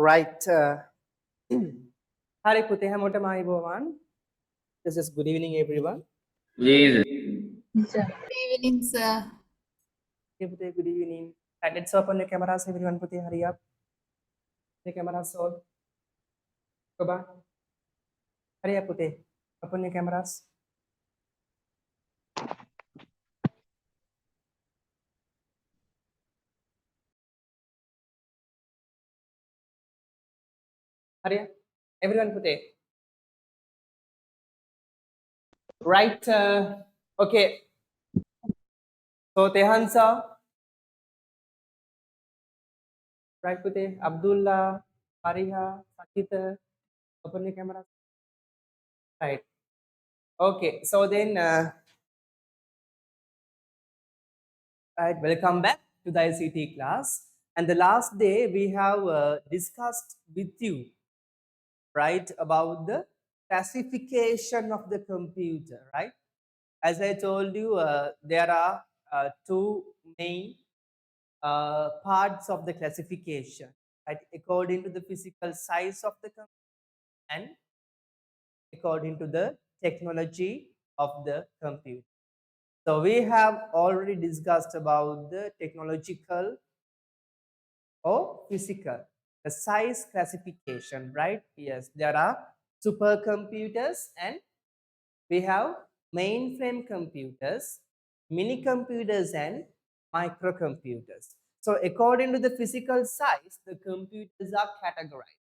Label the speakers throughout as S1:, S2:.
S1: Right. Hari putih හැමෝටම ආයුබෝවන්. This is good evening everyone.
S2: Jesus.
S3: Good evening, sir.
S1: Okay, putih, good evening. Right, let's open the cameras everyone. Putih, hurry up. The cameras on. Coba. Hurry up putih. Open the cameras. Hurry up. Everyone putih. Right. Okay. So Tehan sir. Right putih. Abdullah. Fariha. Sakita. Open the cameras. Right. Okay. So then. Right, welcome back to the ICT class. And the last day we have discussed with you, right, about the classification of the computer, right? As I told you, there are two main parts of the classification, right? According to the physical size of the computer and according to the technology of the computer. So we have already discussed about the technological or physical, the size classification, right? Yes, there are supercomputers and we have mainframe computers, mini computers and microcomputers. So according to the physical size, the computers are categorized.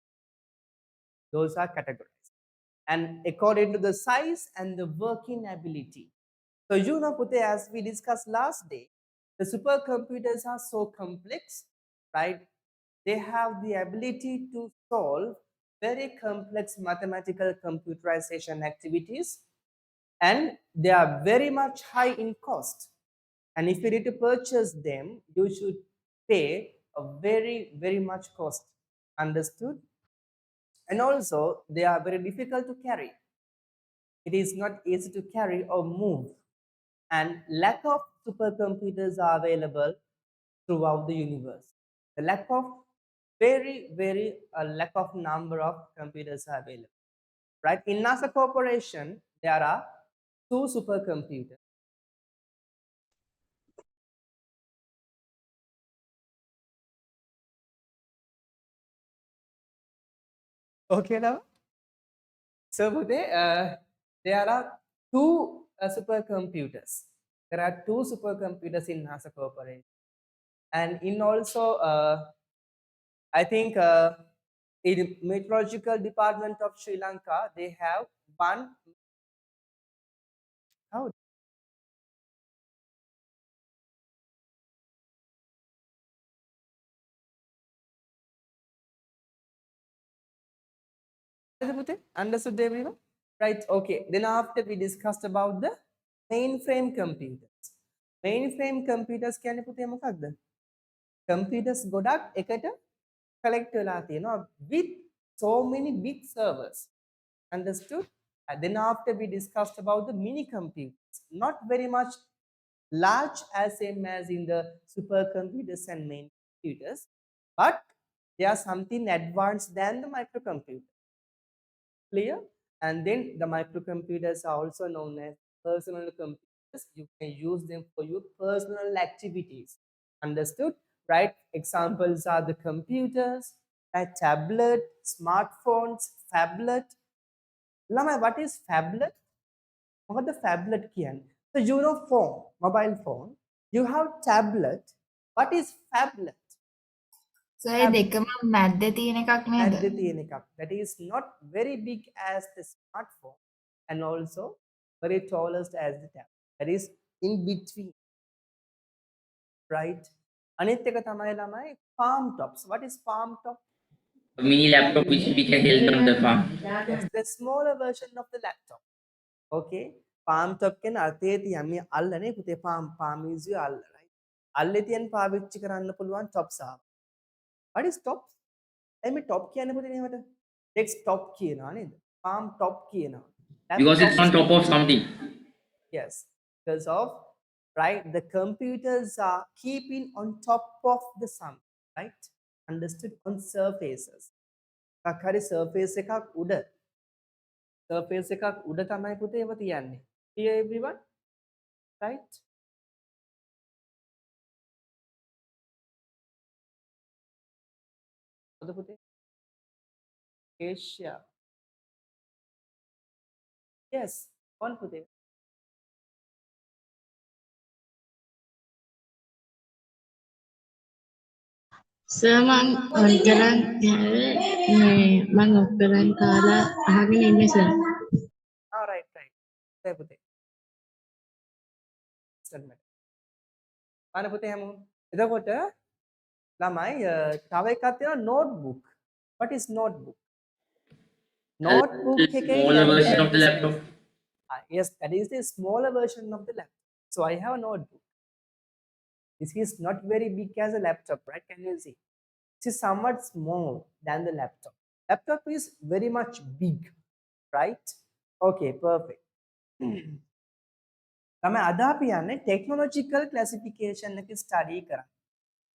S1: Those are categorized. And according to the size and the working ability. So you know, Pute, as we discussed last day, the supercomputers are so complex, right? They have the ability to solve very complex mathematical computerization activities, and they are very much high in cost. And if you need to purchase them, you should pay a very much cost. Understood? And also, they are very difficult to carry. It is not easy to carry or move, and lack of supercomputers are available throughout the universe. The lack of very lack of number of computers are available. Right? In NASA Corporation, there are two supercomputers. Okay, now. So there are two supercomputers. There are two supercomputers in NASA Corporation, and in also I think in meteorological department of Sri Lanka, they have one. How? Understood everyone? Right, okay. Then after we discussed about the mainframe computers. Mainframe computers කියන්නේ පුතේ මොකක්ද? Computers ගොඩක් එකට collect වෙලා තියෙනවා with so many big servers. Understood? And then after we discussed about the mini computers, not very much large as same as in the supercomputers and main computers, but they are something advanced than the microcomputer. Clear? And then the microcomputers are also known as personal computers. You can use them for your personal activities. Understood? Right? Examples are the computers, right? Tablet, smartphones, phablet. Lama, what is phablet? What the phablet can? So you know phone, mobile phone. You have tablet. What is phablet?
S3: So ඒ දෙකම මැද්දේ තියෙන එකක් නේද?
S1: At the TNK. That is not very big as the smartphone and also very tallest as the tablet. That is in between, right? අනිත් එක තමයි ළමයි palm tops. What is palm top?
S2: A mini laptop which we can hold on the palm.
S1: Yes, the smaller version of the laptop. Okay, palm top කියන අතේ තියන් මේ අල්ලනේ පුතේ palm is your අල්ල, right? අල්ලේ තියන් පාවිච්චි කරන්න පුළුවන් tops ආව. What is top? එමේ top කියන්නේ පුතේ නේද? Desktop කියනවා නේද? Palm top කියනවා.
S2: Because it's on top of something.
S1: Yes, because of, right, the computers are keeping on top of the sun, right? Understood? On surfaces. එකක් හරි surface එකක් උඩ surface එකක් උඩ තමයි පුතේ ඒව තියන්නේ. Clear everyone? Right? මොකද පුතේ? Asia. Yes. on පුතේ.
S4: සර් මං ඔක්කලන් මං ඔක්කලන් කාලා අහගෙන ඉන්නේ සර්.
S1: Ah, right, right. හොඳයි පුතේ. ස්ටර්මන්ට්. බලන්න පුතේ හැමෝම. එතකොට ළමයි තව එකක් තියෙනවා notebook. What is notebook? Notebook
S2: A
S1: එකේ
S2: smaller
S1: යම්
S2: version of the
S1: දෙයක්
S2: laptop.
S1: yes, that is the smaller version of the laptop. So I have a notebook. This is not very big as a laptop, right? Can you see? It is somewhat small than the laptop. Laptop is very much big, right? Okay, perfect. තමයි අද අපි යන්නේ technological classification එක study කරන්න.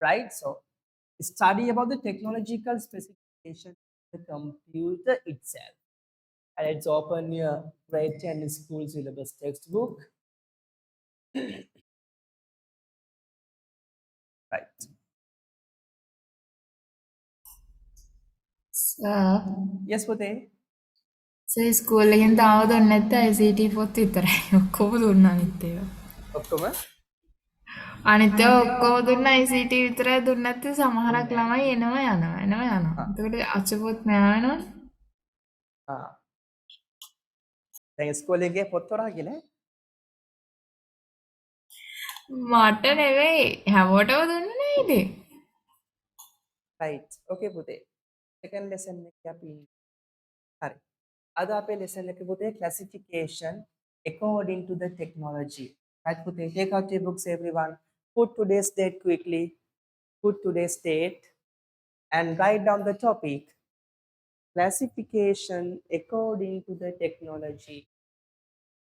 S1: Right? So study about the technological specification of the computer itself. And let's open your grade 10 school syllabus textbook. Right.
S3: Sir
S1: Yes, පුතේ.
S3: Sir school එකෙන් තාම දුන්නේ නැත්නම් ICT පොත් විතරයි. ඔක්කොම දුන්නා අනිත් ඒවා.
S1: ඔක්කොම
S3: අනිත් ඒවා ඔක්කොම දුන්නා ICT විතරයි දුන්නේ නැත්නම් සමහරක් ළමයි එනවා. එතකොට අච්චපොත් නෑ වෙනවනේ.
S1: දැන් ස්කෝල් එකේ පොත් හොරාගෙන
S3: මට නෙවෙයි හැමෝටම දුන්නේ නේ ඉතින්.
S1: right. Okay පුතේ. second lesson එකේ අපි හරි. අද අපේ lesson එකේ පුතේ classification according to the technology. Right පුතේ. Take out your books everyone. Put today's date quickly. Put today's date and write down the topic. Classification according to the technology.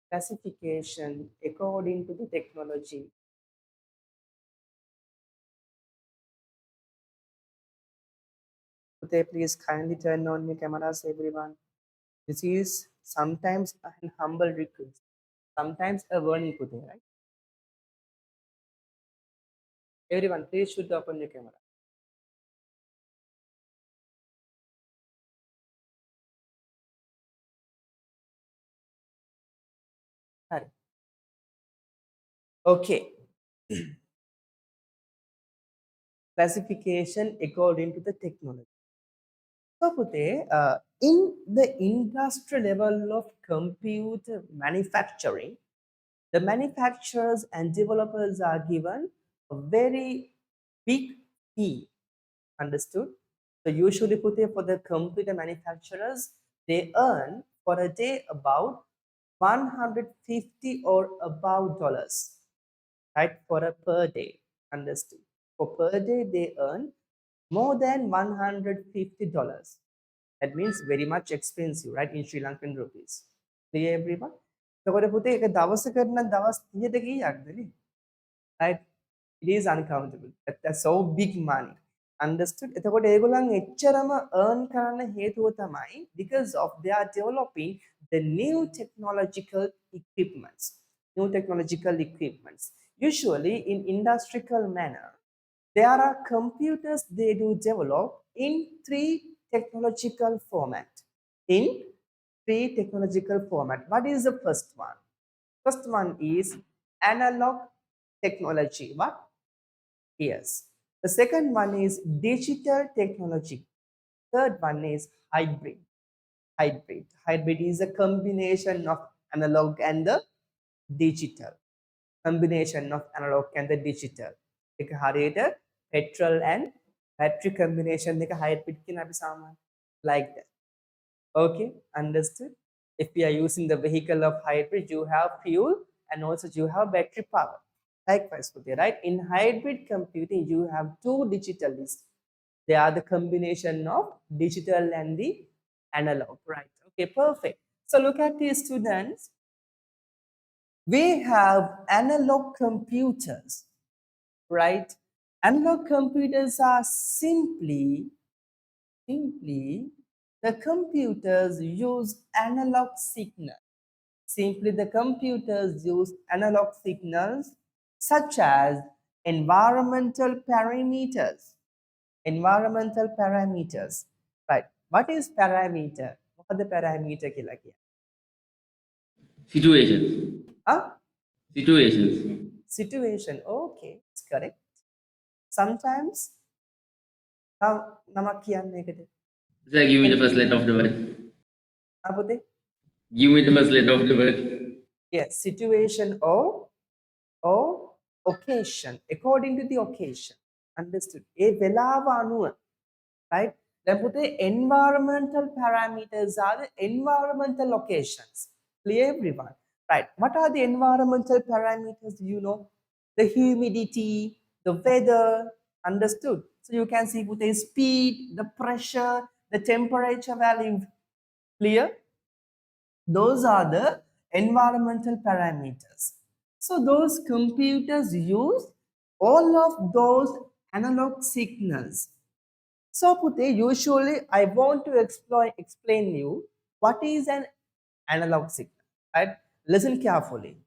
S1: Classification according to the technology. Today, please kindly turn on your cameras, everyone. This is sometimes an humble request, sometimes a warning, Today, right? Everyone, please should open your camera. Hurry. Okay. Classification according to the technology. So, Pute, in the industrial level of computer manufacturing, the manufacturers and developers are given a very big fee. Understood? So usually Pute, for the computer manufacturers, they earn for a day about 150 or above dollars, right? For a per day. Understood? For per day, they earn more than $150. That means very much expensive, right? In Sri Lankan rupees. Clear everyone? So what Pute, එක දවසකට නම් දවස් 30ට කීයක්ද නේ? Right? It is uncountable. That's so big money. Understood? එතකොට ඒගොල්ලන් එච්චරම earn කරන්න හේතුව තමයි because of they are developing the new technological equipments. New technological equipments. Usually in industrial manner, there are computers they do develop in three technological format. In three technological format. What is the first one? First one is analog technology. What? Yes. The second one is digital technology. Third one is hybrid. Hybrid is a combination of analog and the digital. Combination of analog and the digital. එක හරියට petrol and battery combination එක hybrid කියන අපි සාමාන්‍ය like that. Okay, understood? If we are using the vehicle of hybrid, you have fuel and also you have battery power. Likewise, right? In hybrid computing, you have two digitalists. They are the combination of digital and the analog, right? Okay, perfect. So look at these students. We have analog computers, right? Analog computers are simply the computers use analog signal. Simply, the computers use analog signals such as environmental parameters. Environmental parameters. Right. What is parameter? What are the parameter?
S2: Situations.
S1: Huh?
S2: Situations.
S1: Situation. Okay, it's correct. Sometimes namak kiyanne ekada.
S2: Sir, give me the first letter of the word.
S1: Apode?
S2: Give me the first letter of the word.
S1: Yes, situation or occasion, according to the occasion. Understood? A velawa anuwa, right? Then put the environmental parameters are the environmental locations. Clear everyone? Right. What are the environmental parameters? You know, the humidity, the weather. Understood? So you can see put the speed, the pressure, the temperature value. Clear? Those are the environmental parameters. So those computers use all of those analog signals. So Pute, usually I want to explain you what is an analog signal. Right? Listen carefully.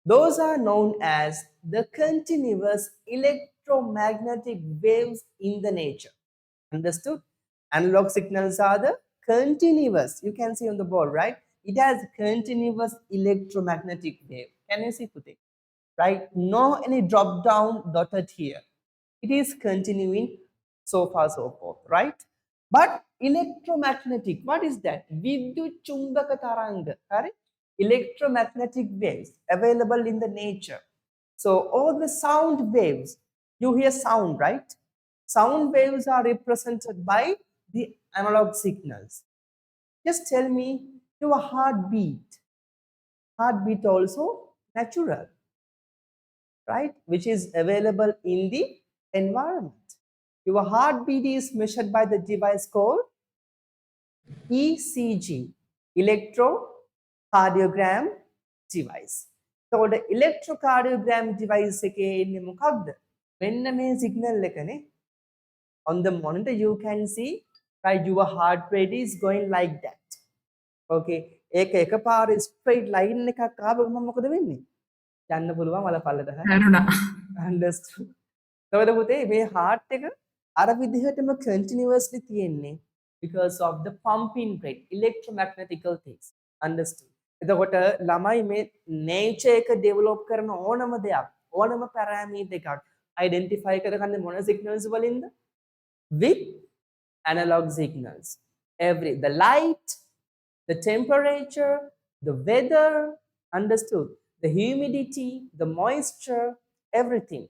S1: Those are known as the continuous electromagnetic waves in the nature. Understood? Analog signals are the continuous. You can see on the board, right? It has continuous electromagnetic wave. Can you see, Pute? Right? No any drop down dotted here. It is continuing so far so forth, right? But electromagnetic, what is that? Vidyut chumbaka taranga, correct? Electromagnetic waves available in the nature. So all the sound waves, you hear sound, right? Sound waves are represented by the analog signals. Just tell me your heartbeat. Heartbeat also natural, right? Which is available in the environment. Your heartbeat is measured by the device called ECG, electrocardiogram device. So the electrocardiogram device එකේ ඉන්නේ මොකක්ද? මෙන්න මේ signal එකනේ. On the monitor you can see, right, your heart rate is going like that. Okay, ඒක එකපාර straight line එකක් ආවම මොකද වෙන්නේ? යන්න පුළුවන් වල පල්ලට හරි.
S3: හැරුණා.
S1: Understood. එතකොට පුතේ මේ heart එක අර විදිහටම continuously තියෙන්නේ because of the pumping rate, electromagnetical things. Understood. එතකොට ළමයි මේ nature එක develop කරන ඕනම දෙයක්, ඕනම parameter එකක් identify කරගන්නේ මොන signals වලින්ද? With analog signals. The light, the temperature, the weather, understood, the humidity, the moisture, everything,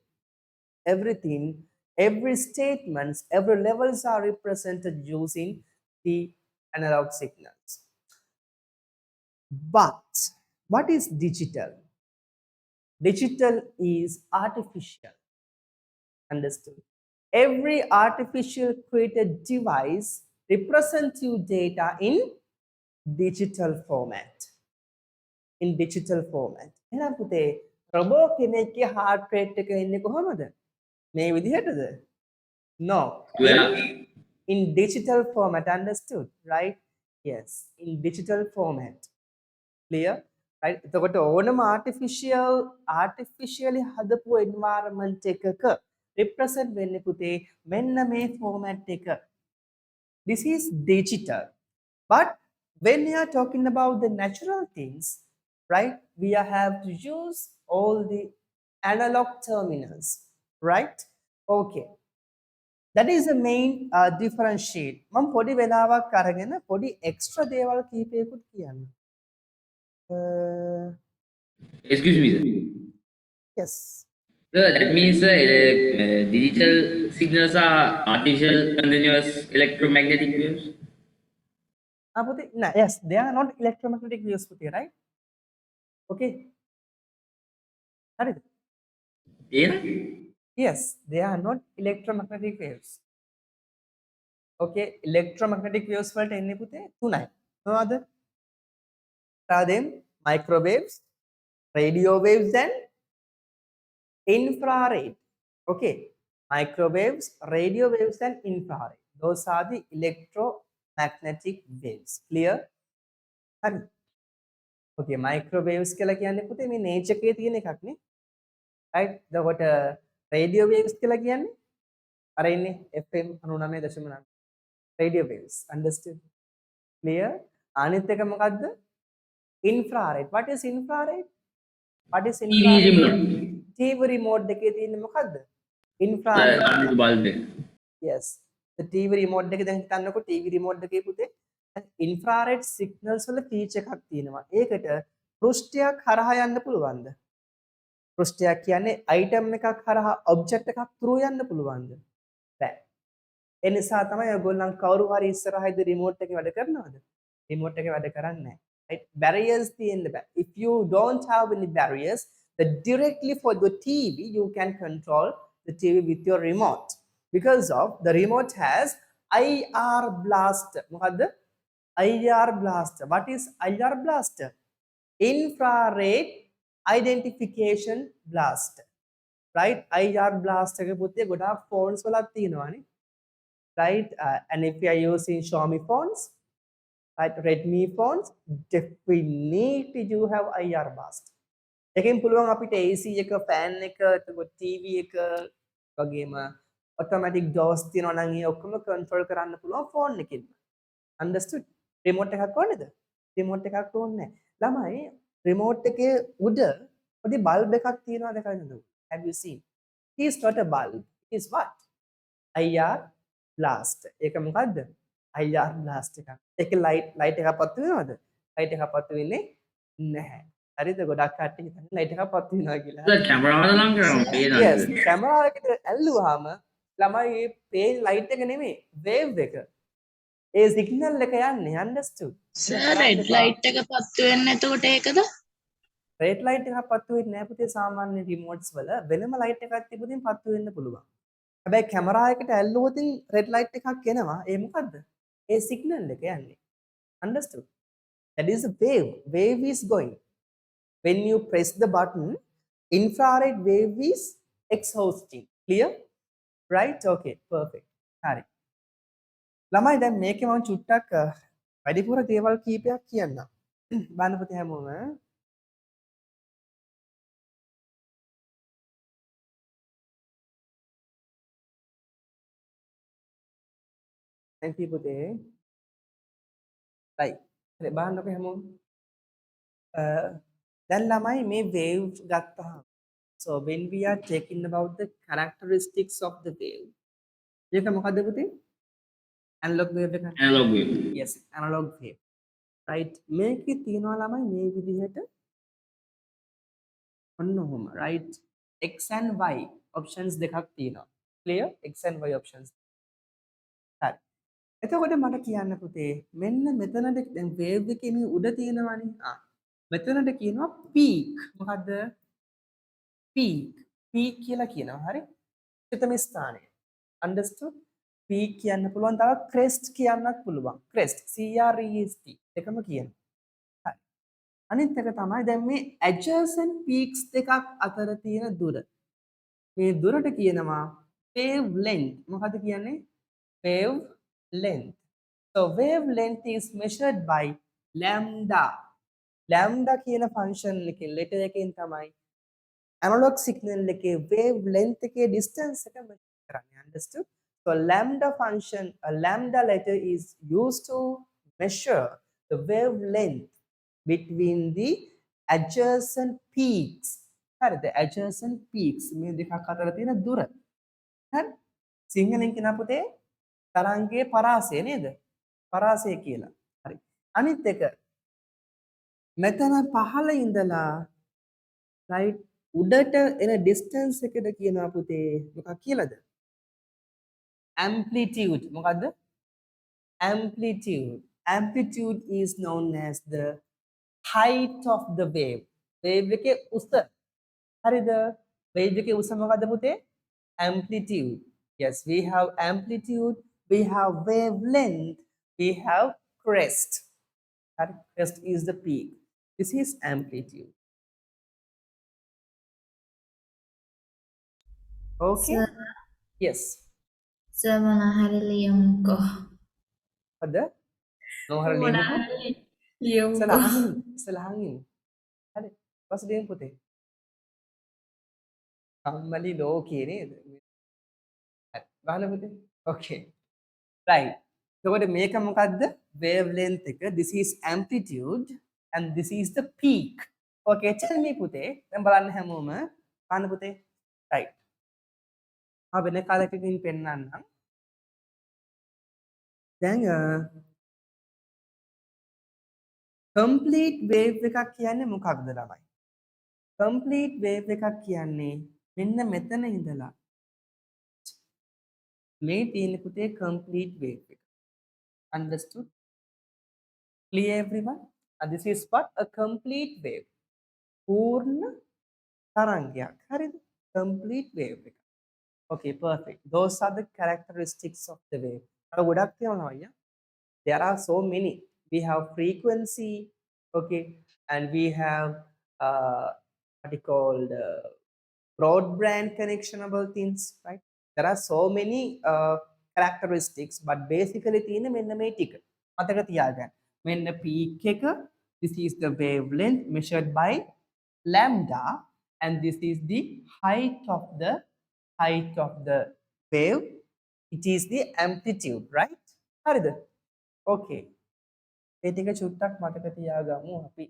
S1: every statements, every levels are represented using the analog signals. But what is digital? Digital is artificial. Understood? Every artificial created device represents you data in digital format. In digital format. එහෙනම් පුතේ robot කෙනෙක්ගේ heart rate එක එන්නේ කොහමද? මේ විදිහටද? No.
S2: Where?
S1: In digital format. Understood? Right? Yes. In digital format. Clear? Right? එතකොට ඕනම artificially හදපු environment එකක represent වෙන්නේ පුතේ මෙන්න මේ format එක. This is digital. But when we are talking about the natural things, right, we have to use all the analog terminals, right? Okay. That is the main differentiate. මම පොඩි වෙලාවක් අරගෙන පොඩි extra දේවල් කීපයකුත් කියන්න.
S2: Excuse me, sir.
S1: Yes.
S2: Sir, that means digital signals are artificial continuous electromagnetic waves.
S1: Yes, they are not electromagnetic waves, right? Okay. හරිද?
S2: Yeah?
S1: Yes, they are not electromagnetic waves. Okay, electromagnetic waves වලට එන්නේ පුතේ තුනයි. මොනවද? Are them microwaves, radio waves and infrared. Okay, microwaves, radio waves and infrared. Those are the magnetic waves. Clear? හරි. Okay, microwaves කියලා කියන්නේ පුතේ මේ nature එකේ තියෙන එකක් නේ. Right? එතකොට radio waves කියලා කියන්නේ අර ඉන්නේ FM 99.9 radio waves. Understood? Clear? අනිත් එක මොකද්ද? Infrared. What is infrared? What is
S2: TV
S1: infrared?
S2: remote.
S1: TV remote එකේ තියෙන්නේ මොකද්ද? Infrared.
S2: bulb.
S1: Yes. The TV remote එකේ දැන් හිතන්නකො TV remote එකේ පුතේ infrared signals වල feature එකක් තියෙනවා. ඒකට පෘෂ්ඨයක් හරහා යන්න පුළුවන්ද? පෘෂ්ඨයක් කියන්නේ item එකක් හරහා object එකක් through යන්න පුළුවන්ද? බෑ. ඒ නිසා තමයි ඔයගොල්ලන් කවුරු හරි ඉස්සරහින්ද remote එකේ වැඩ කරනවද? remote එකේ වැඩ කරන්නේ නැහැ. Right? Barriers තියෙන්න බෑ. If you don't have any barriers, then directly for the TV you can control the TV with your remote. Because of the remote has IR blaster. මොකද්ද? IR blaster. What is IR blaster? Infrared identification blaster. Right? IR blaster එක පුතේ ගොඩාක් phones වලත් තියෙනවානේ. Right? And if you are using Xiaomi phones, right, Redmi phones, definitely you have IR blaster. එකෙන් පුළුවන් අපිට AC එක, fan එක, එතකොට TV එක වගේම automatic doors තියෙනවා නම් ඒ ඔක්කොම control කරන්න පුළුවන් phone එකෙන්. Understood? remote එකක් ඕනේද? remote එකක් ඕනේ නැහැ. ළමයි remote එකේ උඩ පොඩි bulb එකක් තියෙනවා දැකලා නේද? Have you seen? It is not a bulb. It is what? IR blast. ඒක මොකද්ද? IR blast එකක්. ඒකේ light එකක් පත්තු වෙනවද? light එකක් පත්තු වෙන්නේ නැහැ. හරිද? ගොඩක් කට්ටිය හිතන්නේ light එකක් පත්තු වෙනවා කියලා.
S2: කැමරාව ලං කරනවා.
S1: Yes, camera එකට ඇල්ලුවාම ළමයි මේ පේන light එක නෙමෙයි, wave එක. ඒ signal එක යන්නේ. Understood?
S4: සර් රෙඩ් ලයිට් එක පත්තු වෙන්නේ එතකොට ඒකද?
S1: red light එකක් පත්තු වෙන්නේ නැහැ පුතේ සාමාන්‍ය remotes වල. වෙනම light එකක් තිබුණින් පත්තු වෙන්න පුළුවන්. හැබැයි කැමරා එකට ඇල්ලුවොත් red light එකක් එනවා. ඒ මොකද්ද? ඒ signal එක යන්නේ. Understood? That is a wave. Wave is going. When you press the button, infrared wave is exhausting. Clear? Right? Okay, perfect. හරි. ළමයි දැන් මේකේ මම චුට්ටක් වැඩිපුර දේවල් කීපයක් කියන්නම්. බලන්න පුතේ හැමෝම. Thank you පුතේ. right. හරි බලන්නකො හැමෝම. දැන් ළමයි මේ wave ගත්තාම so when we are talking about the characteristics of the wave ඒක මොකද්ද පුතේ? analog wave එක.
S2: Analog wave.
S1: Yes, analog wave. Right. මේකේ තියෙනවා ළමයි මේ විදිහට ඔන්න ඔහොම. Right. X and Y options දෙකක් තියෙනවා. Clear? X and Y options. හරි. එතකොට මට කියන්න පුතේ මෙන්න මෙතනට දැන් wave එකේ මේ උඩ තියෙනවානේ. මෙතනට කියනවා peak. මොකද්ද? peak. peak කියලා කියනවා. හරි? උච්චතම ස්ථානය. Understood? peak කියන්න පුළුවන්. තව crest කියන්නත් පුළුවන්. crest. CREST. එකම කියනවා. හරි. අනිත් එක තමයි දැන් මේ adjacent peaks දෙකක් අතර තියෙන දුර. මේ දුරට කියනවා wave length. මොකද්ද කියන්නේ? wave length. So wave length is measured by lambda. lambda කියන function එකේ letter එකෙන් තමයි analog signal එකේ wave length එකේ distance එක measure කරන්නේ. Understood? So lambda function, a lambda letter is used to measure the wavelength between the adjacent peaks. හරිද? adjacent peaks මේ දෙකක් අතර තියෙන දුර. හරි? සිංහලෙන් කියන පුතේ තරංගයේ පරාසය නේද? පරාසය කියලා. හරි. අනිත් එක මෙතන පහළ ඉඳලා right උඩට එන distance එකට කියනවා පුතේ මොකක් කියලාද? amplitude. මොකද්ද? amplitude. amplitude is known as the height of the wave. wave එකේ උස. හරිද? wave එකේ උස මොකද්ද පුතේ? amplitude. Yes, we have amplitude, we have wavelength, we have crest. That crest is the peak. This is amplitude. Okay?
S3: Sir.
S1: Yes.
S3: Sir, mana hari liyong ko.
S1: Ada? මොහර ලියමුකෝ
S3: මොනාරි ලියමුකෝ.
S1: ඉස්සලහන් ඉන්න හරි ඊපස්සේ ලියමු පුතේ කම්මැලි ලෝකේ නේද හරි බලන්න පුතේ okay right එතකොට මේක මොකද්ද wavelength එක this is amplitude and this is the peak okay tell me පුතේ දැන් බලන්න හැමෝම බලන්න පුතේ right වෙන කාලයකින් පෙන්නන්නම් දැන් complete wave එකක් කියන්නේ මොකක්ද ළමයි complete wave එකක් කියන්නේ මෙන්න මෙතන ඉඳලා මේ තියෙන පුතේ complete wave එක understood clear everyone and this is what a complete wave පූර්ණ තරංගයක් හරිද complete wave එක okay perfect those are the characteristics of the wave අර ගොඩක් තියෙනවා අයියා there are so many we have frequency okay and we have what you called broadband connectionable things right there are so many characteristics but basically තියෙන මෙන්න මේ ටික මතක තියාගන්න මෙන්න peak එක this is the wavelength measured by lambda and this is the height of the wave it is the amplitude right හරිද okay ඒ ටික චුට්ටක් මතක තියාගමු අපි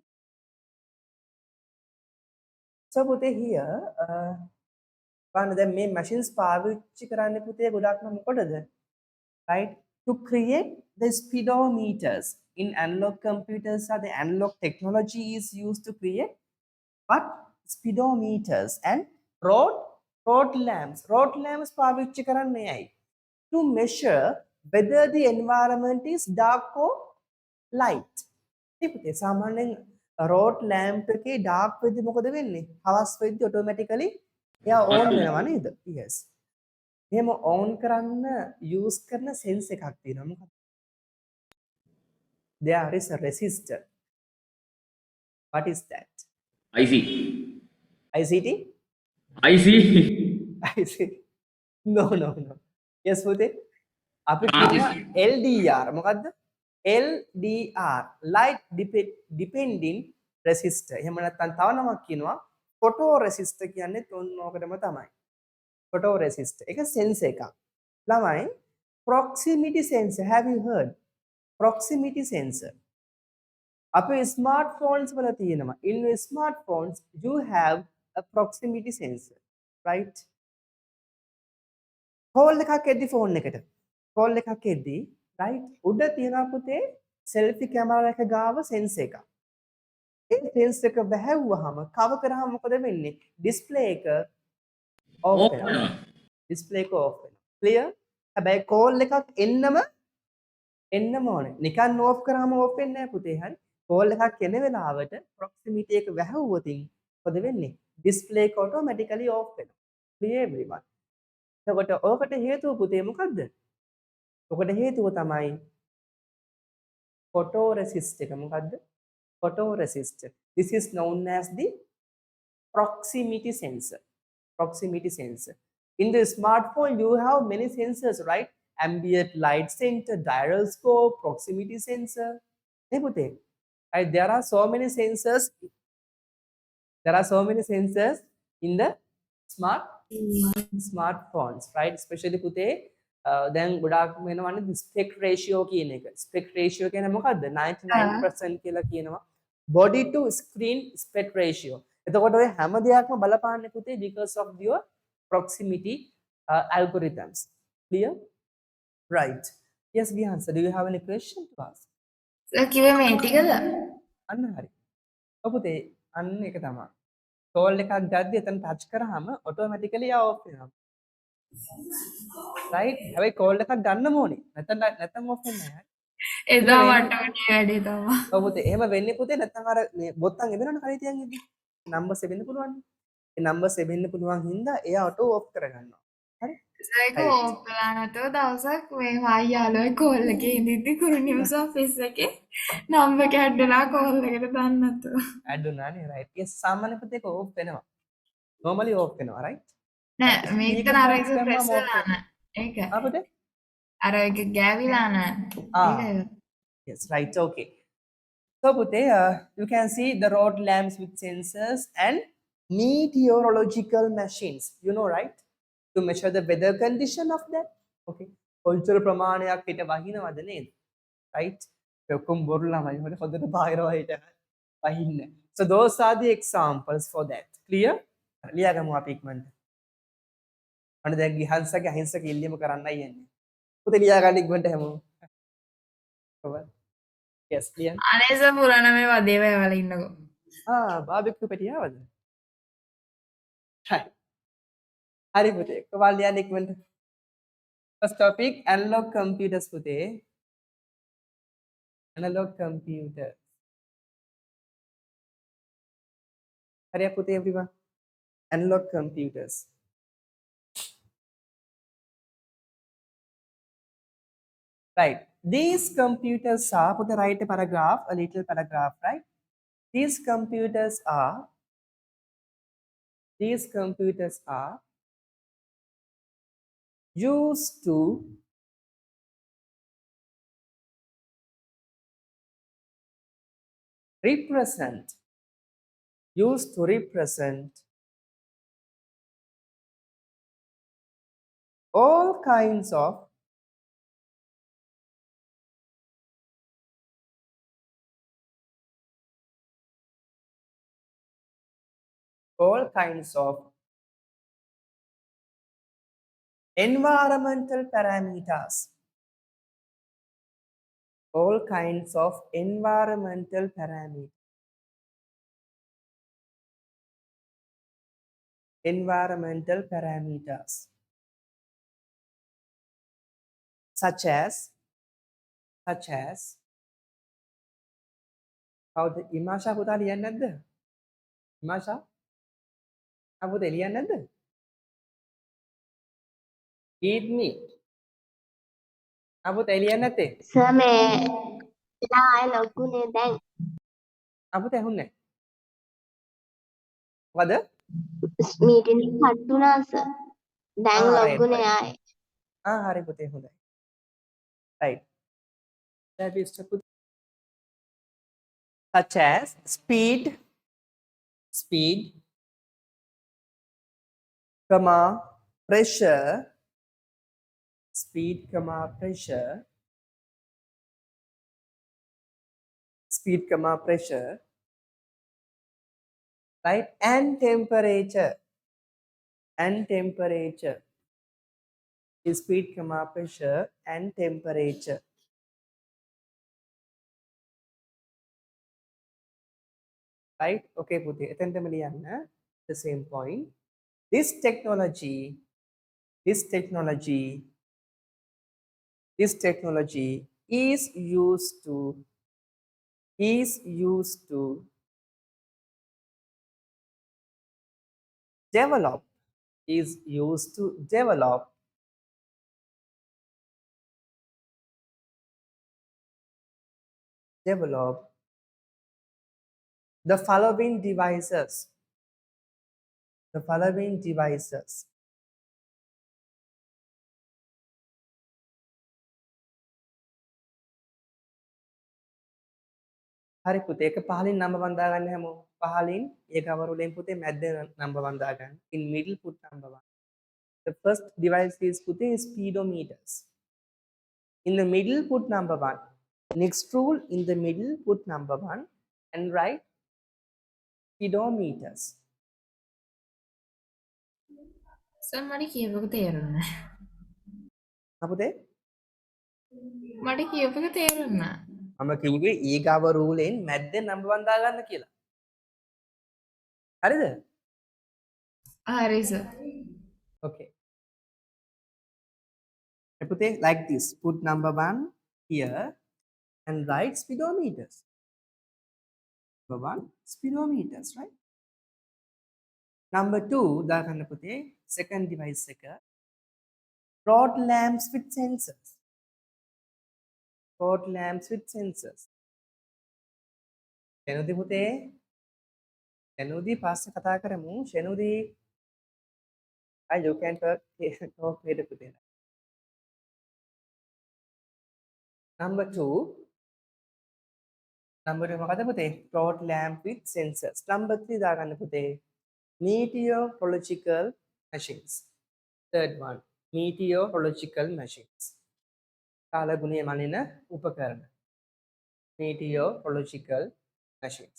S1: so පුතේ here බලන්න දැන් මේ machines පාවිච්චි කරන්නේ පුතේ ගොඩක්ම මොකටද right to create the speedometers in analog computers are the analog technology is used to create but speedometers and road lamps පාවිච්චි කරන්නේ ඇයි to measure whether the environment is dark or light ඉතින් සාමාන්‍යයෙන් road lamp එකේ dark වෙද්දි මොකද වෙන්නේ හවස් වෙද්දි automatically එයා on වෙනවා නේද yes එහෙම on කරන්න use කරන sense එකක් තියෙනවා මොකක්ද there is a resistor what is that
S2: I see.
S1: ICT
S2: I see.
S1: ICT no yes පුතේ අපි
S2: Ah,
S1: කියනවා
S2: this-
S1: LDR මොකද්ද LDR light depending resistor එහෙම නැත්නම් තව නමක් කියනවා photo resistor කියන්නේ ඕකටම තමයි photo resistor එක sense එකක් ළමයි proximity sensor have you heard proximity sensor අපේ smartphones වල තියෙනවා in your smartphones you have a proximity sensor right call එකක් එද්දි phone එකට call එකක් එද්දි right උඩ තියෙනවා පුතේ selfie camera එක ගාව sense එකක් ඒ sense එක වැහැව්වහම cover කරාම මොකද වෙන්නේ display එක off
S2: Oh,
S1: වෙනවා display එක off වෙනවා clear හැබැයි call එකක් එන්නම ඕනේ නිකන් off කරාම off වෙන්නේ නැහැ පුතේ හරි call එකක් එන වෙලාවට proximity එක වැහැව්වොතින් මොකද වෙන්නේ display එක automatically off වෙනවා clear everyone එතකොට ඕකට හේතුව පුතේ මොකද්ද ඔකට හේතුව තමයි photoresist එක මොකද්ද photoresist this is known as the proximity sensor in the smartphone you have many sensors right ambient light sensor gyroscope proximity sensor hey putte right there are so many sensors in the smartphones right especially පුතේ දැන් ගොඩාක් වෙනවනේ spec ratio කියන එක spec ratio කියන්නේ මොකද්ද 99% කියලා කියනවා body to screen spec ratio එතකොට ඔය හැම දෙයක්ම බලපාන්නේ පුතේ because of your proximity algorithms clear right yes we answer do you have any question to ask
S3: කිව්වේ මේ ටිකද
S1: අන්න හරි ඔව් පුතේ අන්න ඒක තමයි call එකක් ගද්දි එතන touch කරාම automatically off වෙනවා right හැබැයි call එකක් ගන්න ඕනේ නැත්නම් off වෙන්නේ නැහැ
S3: එදා මට වගේ වැඩේ තමයි.
S1: ඔව් පුතේ එහෙම වෙන්නේ පුතේ නැත්නම් අර මේ බොත්තම් එබෙනවනේ හරිය තියන් ඉදි numbers එබෙන්න පුළුවන් ඒ numbers එබෙන්න පුළුවන් හින්දා එයා auto off කරගන්නවා හරි
S3: ඒක ඕෆ් කළා නැතුව දවසක් මේ මයි යාළුවෙක් කෝල් එකේ ඉඳිද්දි කුරු නිවුස් ඔෆිස් එකේ නම්බර් කැඩලා කෝල් එකට දාන්න නැතුව.
S1: add උනානේ right ඒ සාමාන්‍ය පුතේ ඒක off වෙනවා normally off වෙනවා right
S3: නෑ මේක අර එක ප්‍රෙස් වෙලා නෑ. ඒක.
S1: අපිට
S3: අර එක ගෑවිලා නෑ.
S1: ආ
S3: ඒක
S1: Yes, right. Okay. So, Pute, you can see the road lamps with sensors and meteorological machines. You know, right? To measure the weather condition of that. Okay. කොච්චර ප්‍රමාණයක් හිට වහිනවද නේද? Right? ඔක්කොම බොරු ළමයි. හොඳ හොඳට බාහිරව හිට වහින්න. So those are the examples for that. Clear? ලියාගමු අපි ඉක්මනට. අන්න දැන් ගිහන්සගේ අහිංසක ඉල්ලීම කරන්නයි යන්නේ. පුතේ ලියාගන්න ඉක්මනට හැමෝම. කොහොමද? Yes, clear.
S3: අනේස පුරාණ මේ වදේ වැවල ඉන්නකෝ.
S1: බාබෙක්තු පැටියාවද? Right. හරි පුතේ. කොහොමද ලියන්නේ ඉක්මනට? First topic, analog computers පුතේ. Analog computer. හරියක් පුතේ everyone. Analog computers. Right. These computers are, put the right paragraph, a little paragraph, right? These computers are used to represent all kinds of environmental parameters. All kinds of environmental parameters. Environmental parameters. Such as how the Imasha පුතා ලියන්නේ නැද්ද? Imasha පුතේ ලියන්නේ නැද්ද? Eat me. පුතේ ලියන්නේ නැත්තේ?
S5: Sir මේ එලා ආයෙ ලොකුනේ දැන්
S1: පුතේ ඇහුන්නේ නැහැ. මොකද?
S5: මීටින් එක කට් වුණා සර් දැන්
S1: right,
S5: ලොකුනේ
S1: right.
S5: ආයෙ
S1: හරි පුතේ හොඳයි. Right. That is such as speed, comma, pressure, speed, comma, pressure, right? And temperature. Is speed, comma, pressure, and temperature. Right? Okay, Puti. එතෙන්ටම ලියන්න. The same point. This technology is used to develop the following devices. හරි පුතේ එක පහලින් number වන්දා ගන්න හැමෝම. පහලින් ඒ කවර වලින් පුතේ මැද්ද නම්බර් වන්දා ගන්න. In middle put number 1. The first device is putte speedometers. In the middle put number 1. Next rule, in the middle put number 1 and write speedometers.
S3: Sir මට කියපක තේරුණා.
S1: අපුතේ
S3: මට කියපක තේරුණා.
S1: මම කිව්වේ ඊගාව රූලෙන් මැද්දෙන් නම්බර් 1 දාගන්න කියලා. හරිද?
S3: හරි sir.
S1: Okay. Put like this. Put number 1 here and write speedometers. Number 1 speedometers, right? Number 2 දාගන්න පුතේ second device එක road lamps with sensors. ශෙනුදි පුතේ ශෙනුදි පස්සේ කතා කරමු. ශෙනුදි you can talk with පුතේ. Number 2 Number 2 මොකද පුතේ? Float lamp with sensors. Number 3 දාගන්න පුතේ. Meteorological machines. Third one, meteorological machines. කාලගුණය මනින උපකරණ. Meteorological machines.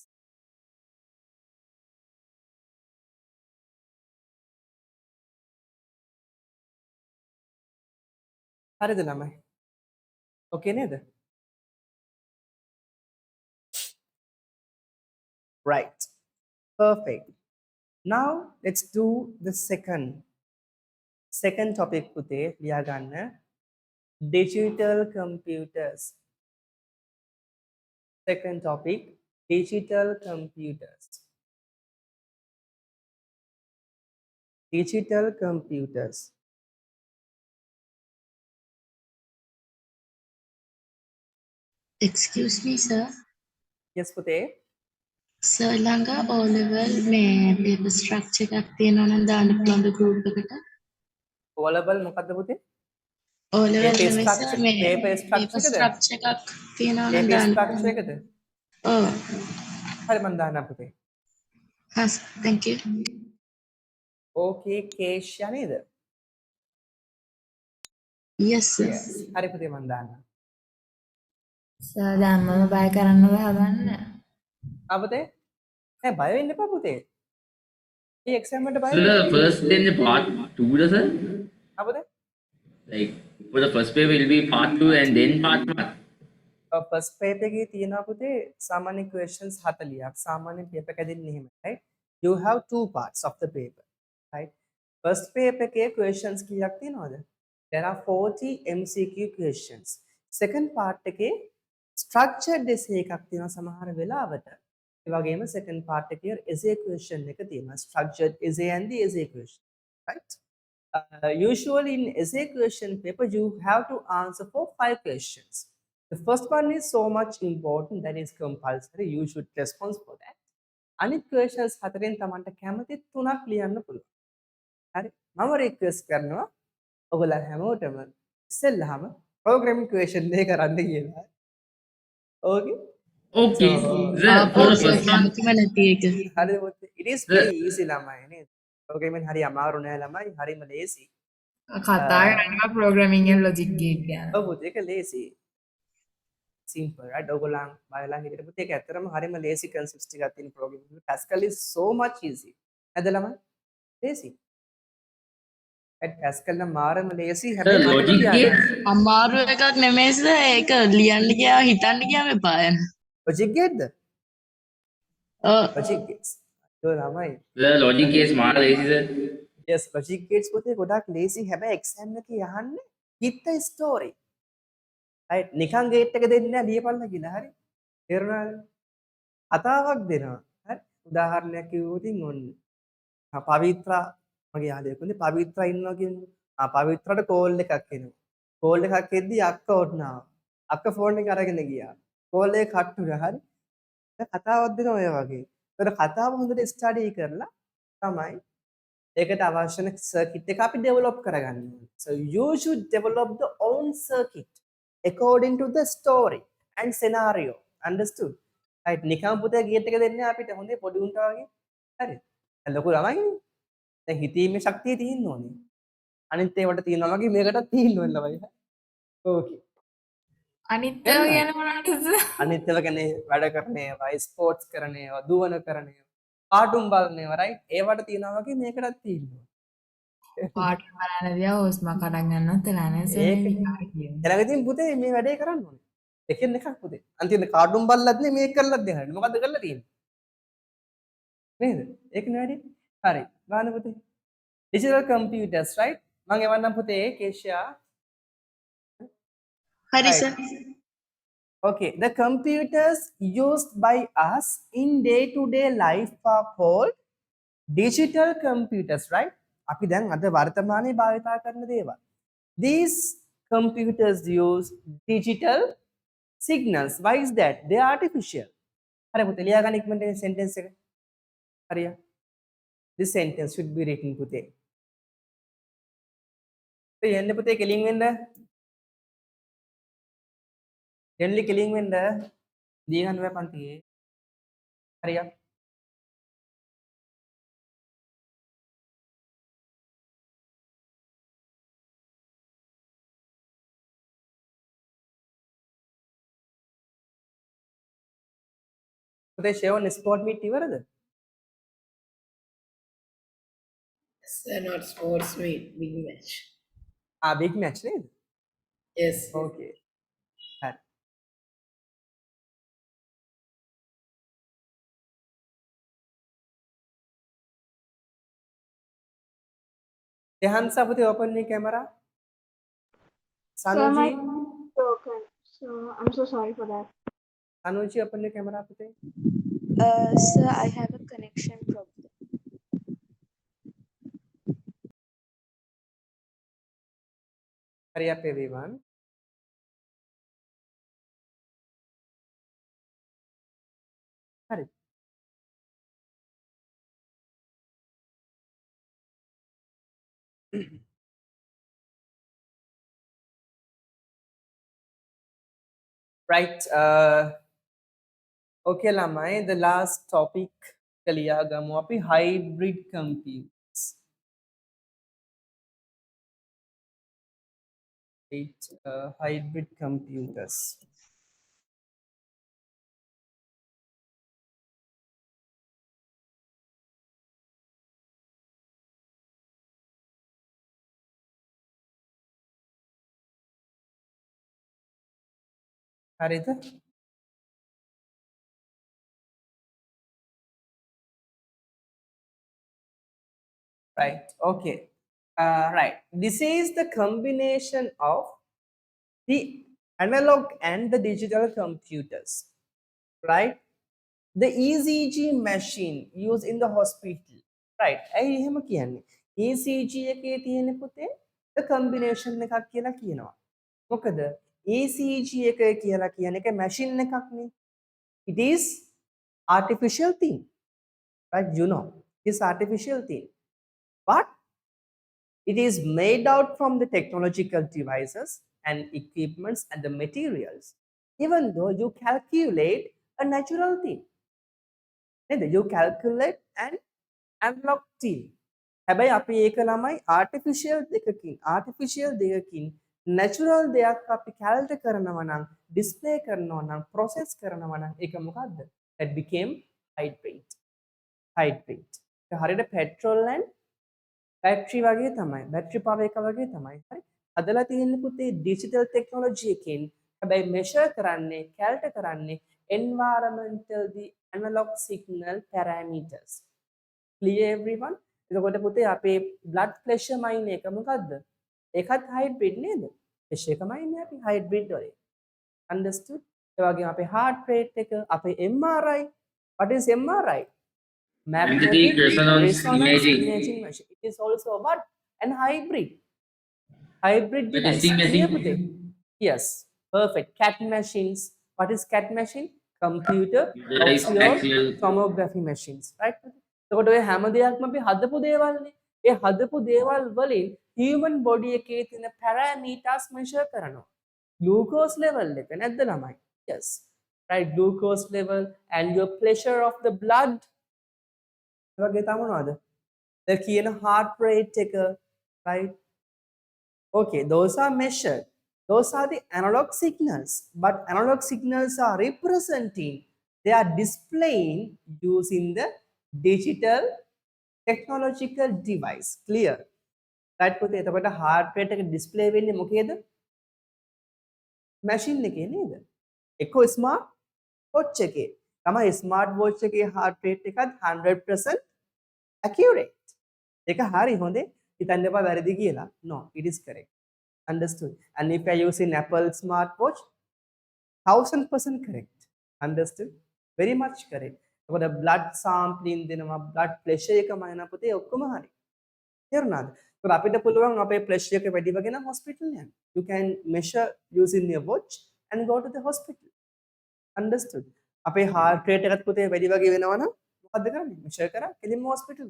S1: හරිද ළමයි? Okay නේද? Right. Perfect. Now let's do the second topic පුතේ ලියා ගන්න. Digital computers. Second topic, digital computers. Digital computers.
S4: Excuse me, sir.
S1: Yes පුතේ.
S4: Sir ළඟ O level මේ paper structure එකක් තියෙනවා නම් දාන්න පුළුවන්ද group එකට?
S1: O level මොකද්ද පුතේ?
S4: O level
S1: paper
S4: නෙමෙයි sir
S1: structure
S4: මේ
S1: paper
S4: paper
S1: structure
S4: structure එකක් තියෙනවා නම්
S1: paper
S4: දාන්න
S1: structure
S4: පුළුවන්ද?
S1: එකද?
S4: ඔව්.
S1: හරි මම දාන්නම් පුතේ.
S4: හා thank you.
S1: Okay කේෂ්යා නේද?
S4: Yes sir.
S1: Yes. හරි පුතේ මම දාන්නම්.
S3: සර් දැන් මම බය කරන්නද හදන්නේ?
S1: ආ පුතේ? නෑ බය වෙන්න එපා පුතේ. මේ exam එකට බය
S2: So
S1: වෙන්න
S2: the
S1: එපා.
S2: first then the part 2 does it?
S1: ආ පුතේ?
S2: Like for the first paper will be part 2 and then part 1.
S1: first paper එකේ තියෙනවා පුතේ සාමාන්‍ය questions 40ක්. සාමාන්‍ය paper එක දෙන්නේ එහෙම, right? You have two parts of the paper, right? First paper එකේ questions කීයක් තියෙනවද? There are 40 MCQ questions. Second part එකේ structured essay එකක් තියෙනවා සමහර වෙලාවට. ඒ වගේම second part එකේ essay question එක තියෙනවා. Structured essay and the essay question, right? Usually in essay question paper you have to answer for 5 questions. The first one is so much important that is compulsory. You should respond for that. අනිත් questions හතරෙන් තමන්ට කැමති 3ක් ලියන්න පුළුවන්. හරි. මම request කරනවා ඔයගොල්ලෝ හැමෝටම ඉස්සෙල්ලාම programming question දෙක කරන්න කියලා. Okay?
S2: Okay.
S1: So,
S2: The, for
S4: ආපහු
S2: the
S4: sir
S2: first one,
S4: කැමතිම නැති එක.
S1: හරි පුතේ. It is
S2: the,
S1: very easy ළමයි නේද? Programming හරි අමාරු නෑ ළමයි. හරිම ලේසි.
S3: කතා කරනවා programming and logic gate ගැන.
S1: ඔව් පුතේ ඒක ලේසි. Simple, right? ඔයගොල්ලන් බලලා හිටියට පුතේ ඒක ඇත්තටම හරිම ලේසි concepts ටිකක් තියෙන programming. Pascal is so much easy. නේද ළමයි? ලේසි. right? Pascal නම් මාරම ලේසි.
S2: the
S1: හැබැයි මතක
S2: logic
S1: තියාගන්න.
S2: gate.
S4: අමාරු එකක් නෙමෙයි sir ඒක ලියන්න ගියාම හිතන්න ගියාම එපා යන.
S1: Logic gate ද?
S4: ඔව්.
S1: Logic gates. ඒක ළමයි.
S2: The logic case model is the
S1: Yes, logic gates පුතේ ගොඩක් ලේසි. හැබැයි exam එකේ යහන්නේ with the story. right? නිකන් gate එක දෙන්නේ නැහැ ලියපල්ලා කියලා. හරි? තේරුණාද? කතාවක් දෙනවා. හරි? උදාහරණයක් කිව්වොත් ඔන්න. පවිත්‍රා මගේ යාළුවෙක් උනේ පවිත්‍රා ඉන්නවා කියන්නේ. පවිත්‍රාට කෝල් එකක් එනවා. කෝල් එකක් එද්දි අක්ක ඔන්නවා. අක්ක ෆෝන් එක අරගෙන ගියා. කෝල් එක කට් වුණා. හරි? දැන් කතාවක් දෙනවා ඔය වගේ. ඒතර කතාව හොඳට ස්ටඩි කරලා තමයි ඒකට අවශ්‍ය වෙන සර්කිට් එක අපි ඩෙවලොප් කරගන්න ඕනේ. So you should develop the own circuit according to the story and scenario. Understood? right නිකම් පුතේ ගේට් එක දෙන්නේ අපිට හොඳේ පොඩි උන්ට වගේ. හරි? දැන් ලොකු ළමයිනේ. දැන් හිතීමේ ශක්තිය තියෙන්න ඕනේ. අනිත් ඒවට තියෙනවා වගේ මේකටත් තියෙන්න ඕනේ ළමයි. ඕකේ.
S3: අනිත් ඒවා ගැන මොනවද සර්?
S1: අනිත් ඒවා කියන්නේ වැඩ කරන ඒවා, ස්පෝර්ට්ස් කරන ඒවා, දුවන කරන ඒවා, කාටුන් බලන ඒවා, right? ඒවට තියෙනවා වගේ මේකටත් තියෙනවා.
S3: පාට බලන්න දියා හොස්ම කඩන් ගන්නත් වෙලා නැහැ සර්.
S1: ඒක ඊළඟ ඉතින් පුතේ මේ වැඩේ කරන්න ඕනේ. එකෙන් එකක් පුතේ. අන්තිමට කාටුන් බලලත් නේ මේක කරලත් දෙහන්නේ. මොකද්ද කරලා තියෙන්නේ? නේද? ඒකනේ වැඩේ. හරි. ගාන පුතේ. Digital computers, right? මම එවන්නම් පුතේ කේෂයා.
S4: හරි
S1: Right.
S4: sir.
S1: Okay, the computers used by us in day-to-day life are called digital computers, right? අපි දැන් අද වර්තමානයේ භාවිතා කරන දේවල්. These computers use digital signals. Why is that? They are artificial. හරි පුතේ ලියා ගන්න ඉක්මනට මේ sentence එක. හරියා? This sentence should be written පුතේ. එන්න පුතේ කෙලින් වෙන්න. එන්නලි කෙලින් වෙන්න. දීගන්න බෑ පන්තියේ. හරියට. පුතේ ෂෙවන් ස්පෝර්ට් මීට් ඉවරද?
S6: Sir, not sports meet, big match.
S1: Big match නේද?
S6: Yes.
S1: ඕකේ. හරි. Rehansa පුතේ open your camera.
S5: Sir,
S1: Sanuji,
S5: my broken. So I'm so sorry for that.
S1: Sanuji open your camera පුතේ.
S7: Sir, I have a connection problem.
S1: Hurry up everyone. Hurry. Right. Okay ළමයි, the last topic කලියා ගමු අපි hybrid computers. Hybrid computers. හරිද? Right. Okay. Right. This is the combination of the analog and the digital computers. Right. The ECG machine used in the hospital. Right. ඇයි එහෙම කියන්නේ? ECG එකේ තියෙන පුතේ the combination එකක් කියලා කියනවා. මොකද ECG එක කියලා කියන එක machine එකක් නේ. It is artificial thing. Right? You know, it's artificial thing. But it is made out from the technological devices and equipments and the materials. Even though you calculate a natural thing. You calculate an analog thing. හැබැයි අපි ඒක ළමයි artificial දෙකකින් natural දෙයක් අපි calculate කරනවා නම් display කරනවා නම් process කරනවා නම් ඒක මොකද්ද? That became hybrid. හරියට petrol and battery වගේ තමයි. battery power එක වගේ තමයි. හරි. අදලා තියෙන පුතේ digital technology එකෙන් හැබැයි measure කරන්නේ calculate කරන්නේ environmental the analog signal parameters. Clear everyone? එතකොට පුතේ අපේ blood pressure mine එක මොකද්ද? ඒකත් hybrid නේද? pressure එක mine අපි hybrid වලේ. Understood? ඒ වගේම අපේ heart rate එක, අපේ MRI. What is MRI? Magnetic
S2: resonance imaging.
S1: machine. It is also what? An hybrid. Hybrid device.
S2: Testing machine.
S1: Clear, Pute? Yes. Perfect. CAT machines. What is CAT machine? Computer
S2: Right,
S1: axial
S2: axial.
S1: tomography machines. Right? එතකොට ඔය හැම දෙයක්ම අපි හදපු දේවල්නේ. ඒ හදපු දේවල් වලින් human body එකේ තියෙන parameters measure කරනවා. Glucose level එක නැද්ද ළමයි? Yes. Right, glucose level and your pressure of the blood. වගේ තමයි මොනවද? The කියන heart rate එක, right? Okay, those are measured. Those are the analog signals. But analog signals are representing, they are displaying using the digital technological device. Clear? Right පුතේ එතකොට heart rate එක display වෙන්නේ මොකේද? machine එකේ නේද? එක්ක smart watch එකේ. තමයි smart watch එකේ heart rate එකත් 100% accurate. ඒක හරි හොඳේ. හිතන්න එපා වැරදි කියලා. No, it is correct. Understood? And if I use an Apple smartwatch, 1000% correct. Understood? Very much correct. එතකොට blood sampling දෙනවා, blood pressure එක මයන පුතේ ඔක්කොම හරි. තේරුණාද? ඒත් අපිට පුළුවන් අපේ pressure එක වැඩි වගේ නම් hospital යන්න. You can measure using your watch and go to the hospital. Understood? අපේ heart rate එකත් පුතේ වැඩි වගේ වෙනවා නම් මොකද්ද කරන්නේ? measure කරා කෙලින්ම hospital.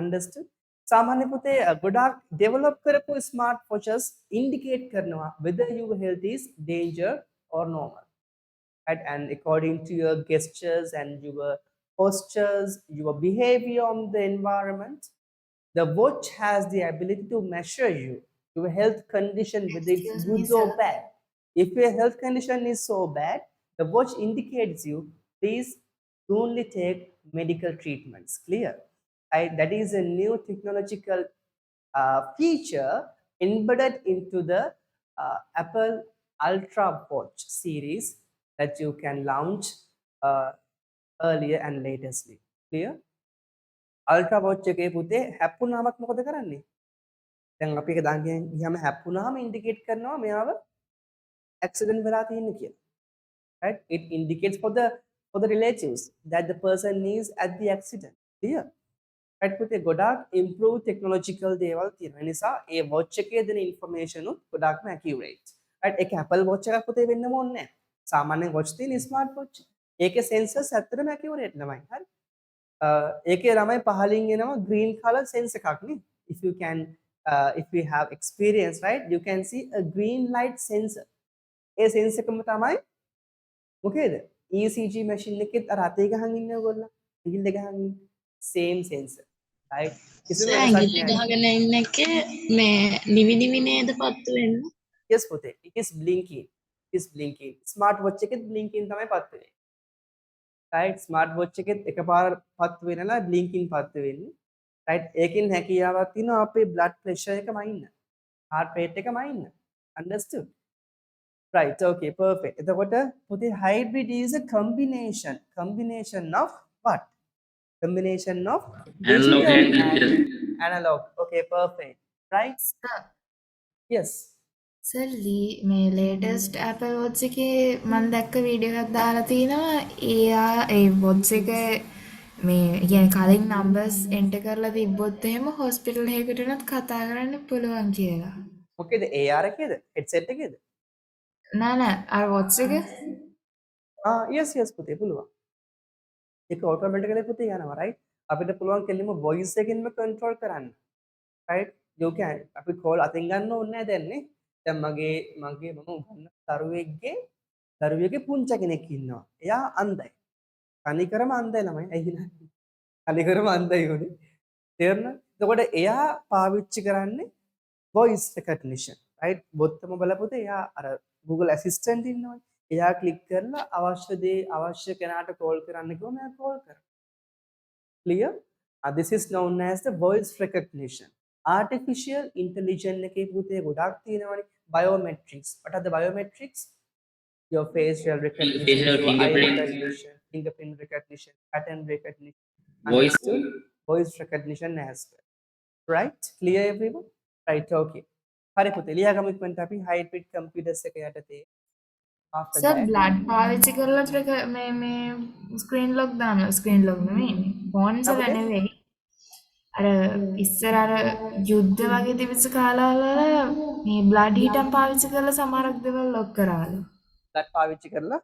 S1: Understood? සාමාන්‍ය පුතේ ගොඩාක් develop කරපු smart watches indicate කරනවා whether your health is danger or normal. right? And according to your gestures and your postures, your behavior on the environment, the watch has the ability to measure your health condition, whether it's
S3: Excuse me,
S1: good or
S3: sir.
S1: bad. If your health condition is so bad, the watch indicates you, please only take medical treatments. Clear? That is a new technological feature embedded into the Apple Ultra Watch series that you can launch uh, earlier and latestly. Clear? Ultra Watch එකේ පුතේ හැප්පුණාමත් මොකද කරන්නේ? දැන් අපි එක දාගෙන ගියාම හැප්පුණාම indicate කරනවා මෙයාව ඇක්සිඩන්ට් වෙලා තියෙන කියලා. Right? It indicates for the relatives that the person is at the accident. Clear? Right? පුතේ ගොඩාක් improve technological දේවල් තියෙනවා. ඒ නිසා ඒ watch එකේ දෙන information උත් ගොඩාක්ම accurate. Right? ඒක Apple watch එකක් පුතේ වෙන්නම ඕනේ නැහැ. සාමාන්‍යයෙන් watch තියෙන smart watch. ඒකේ sensors ඇත්තටම accurate ළමයි. හරි? ඒකේ ළමයි පහලින් එනවා green color sense එකක් නේ. If you have experience, right, you can see a green light sensor. A sense එකම තමයි මොකේද? ECG machine එකෙත් අර අතේ ගහන් ඉන්නේ ඔයගොල්ලෝ. ඉහිල්ල ගහන් ඉන්නේ. Same sensor. Right? කිසිම
S4: සර්
S1: වෙනසක්
S4: ඇඟිල්ල
S1: නැහැ.
S4: ගහගෙන ඉන්න එකේ මේ නිවි නිවි නේද පත්තු වෙන්නේ?
S1: Yes පුතේ. It is blinking. It is blinking. Smart watch එකෙත් blinking තමයි පත් වෙන්නේ. Right? Smart watch එකෙත් එකපාර පත් වෙනලා blinking පත් වෙන්නේ. Right? ඒකෙන් හැකියාවක් තියෙනවා අපේ blood pressure එක මයින්න. heart rate එක මයින්න. Understood? Right, okay, perfect. එතකොට පුතේ hybrid is a combination. Combination of what? Combination of
S2: Analog
S1: digital
S2: and digital.
S1: and analog. Okay, perfect. Right?
S3: Sir,
S1: Yes.
S3: Sir මේ ලේටස්ට් Apple Watch එකේ මම දැක්ක video එකක් දාලා තිනවා ඒ watch එක මේ කියන්නේ කලින් numbers enter කරලා තිබ්බොත් එහෙම hospital එකකට උනත් කතා කරන්න පුළුවන් කියලා.
S1: මොකේද AR එකේද? headset එකේද?
S3: නෑ අර watch එක
S1: Yes පුතේ පුළුවන්. ඒක automatically පුතේ යනවා, right? අපිට පුළුවන් කෙලින්ම voice එකකින්ම control කරන්න. right? You can අපි call අතින් ගන්න ඕනේ නැහැ දැන් නේ. දැන් මම උගන්න දරුවෙක්ගේ පුංචි කෙනෙක් ඉන්නවා. එයා අන්ධයි. තනිකරම අන්ධයි ළමයි. ඇයි නෑ? තනිකරම අන්ධයි උනේ. තේරුණා? එතකොට එයා පාවිච්චි කරන්නේ voice recognition, right? බොත්තම බලපොතේ එයා අර Google Assistant ඉන්නවනේ. එයා ක්ලික් කරලා අවශ්‍ය කෙනාට call කරන්න කිව්වම එයා call කරනවා. Clear? This is known as the voice recognition. Artificial intelligence එකේ පුතේ ගොඩක් තියෙනවානේ. Biometrics. What are the biometrics? Your facial recognition,
S2: Facial
S1: your eye
S2: fingerprint,
S1: recognition, fingerprint recognition, pattern recognition,
S2: voice.
S1: understood? Voice recognition as well. Right? Clear everyone? Right, okay. හරි පුතේ ලියාගමු ඉක්මනට අපි hybrid computers එක යටතේ. After
S3: සර්
S1: that,
S3: බ්ලඩ් පාවිච්චි කරලා මේ screen lock දානවා ස්ක්‍රීන් ලොක් නෙමෙයි ෆෝන්ස් වල
S1: අපිට
S3: නෙවෙයි අර ඉස්සර අර යුද්ධ වගේ තිබිච්ච කාලවල මේ බ්ලඩ් හීටර් පාවිච්චි කරලා සමහරක් දේවල් ලොක් කරාලු.
S1: that පාවිච්චි කරලා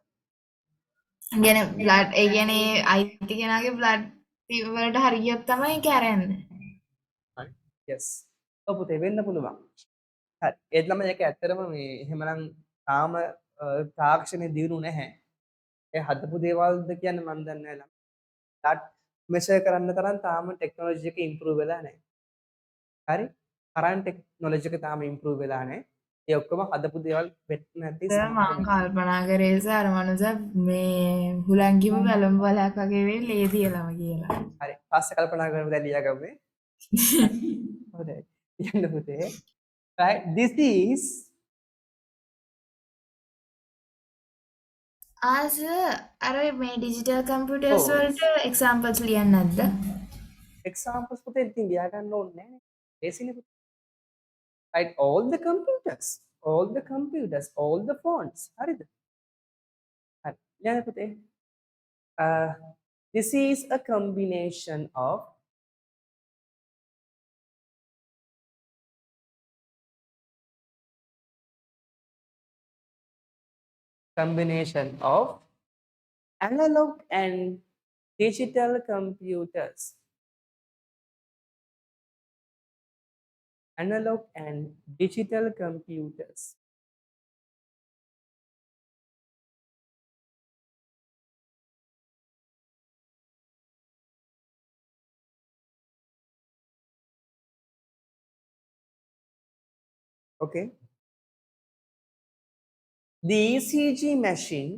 S3: කියන්නේ බ්ලඩ් ඒ කියන්නේ අයිති කෙනාගේ බ්ලඩ් වලට හරියට තමයි කැරෙන්නේ.
S1: yes. ඔව් පුතේ වෙන්න පුළුවන්. හරි. ඒත් ළමයි ඒක ඇත්තටම මේ එහෙමනම් තාම තාක්ෂණය දියුණු නැහැ. ඒ හදපු දේවල්ද කියන්නේ මම දන්නේ නැහැ ළමයි. that measure කරන්න තරම් තාම ටෙක්නොලොජි එක improve වෙලා නැහැ. හරි? current technology එක තාම improve වෙලා නැහැ. ඒ ඔක්කොම හදපු දේවල් වෙත් නැති
S3: සර් මම
S1: සාමාන්‍ය.
S3: කල්පනා කරේ සර් අර මනුස්සයා මේ හුලං ගිහම වැලුම් වලක් වගේ වෙයි ලේ තියලම කියලා.
S1: හරි. පස්සේ කල්පනා කරමු දැන් ලියාගමු. හොඳයි. යන්න පුතේ. right, this is
S3: සර් අර මේ ඩිජිටල් කම්පියුටර්ස්
S1: Oh.
S3: වලට එක්සැම්පල්ස් ලියන්න නැද්ද?
S1: examples පුතේ ඉතින් ලියාගන්න ඕනේ නැහැ නේ. ඒසිනේ පුතේ. right, all the computers, all the phones. හරිද? හරි. ලියන්න පුතේ. This is a combination of analog and digital computers. Analog and digital computers. Okay. The ECG machine,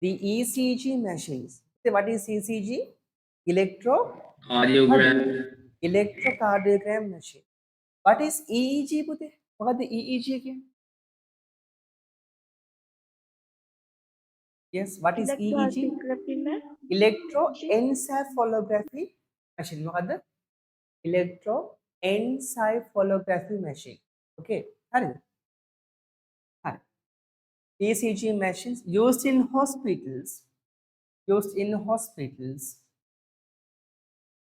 S1: the ECG machines. So what is ECG?
S2: Audiogram.
S1: Electrocardiogram machine. What is EEG? Pute? What is the EEG again? Yes, what is EEG? Electroencephalography machine. What is the electroencephalography machine? Okay. Hari. ECG machines used in hospitals. Used in hospitals.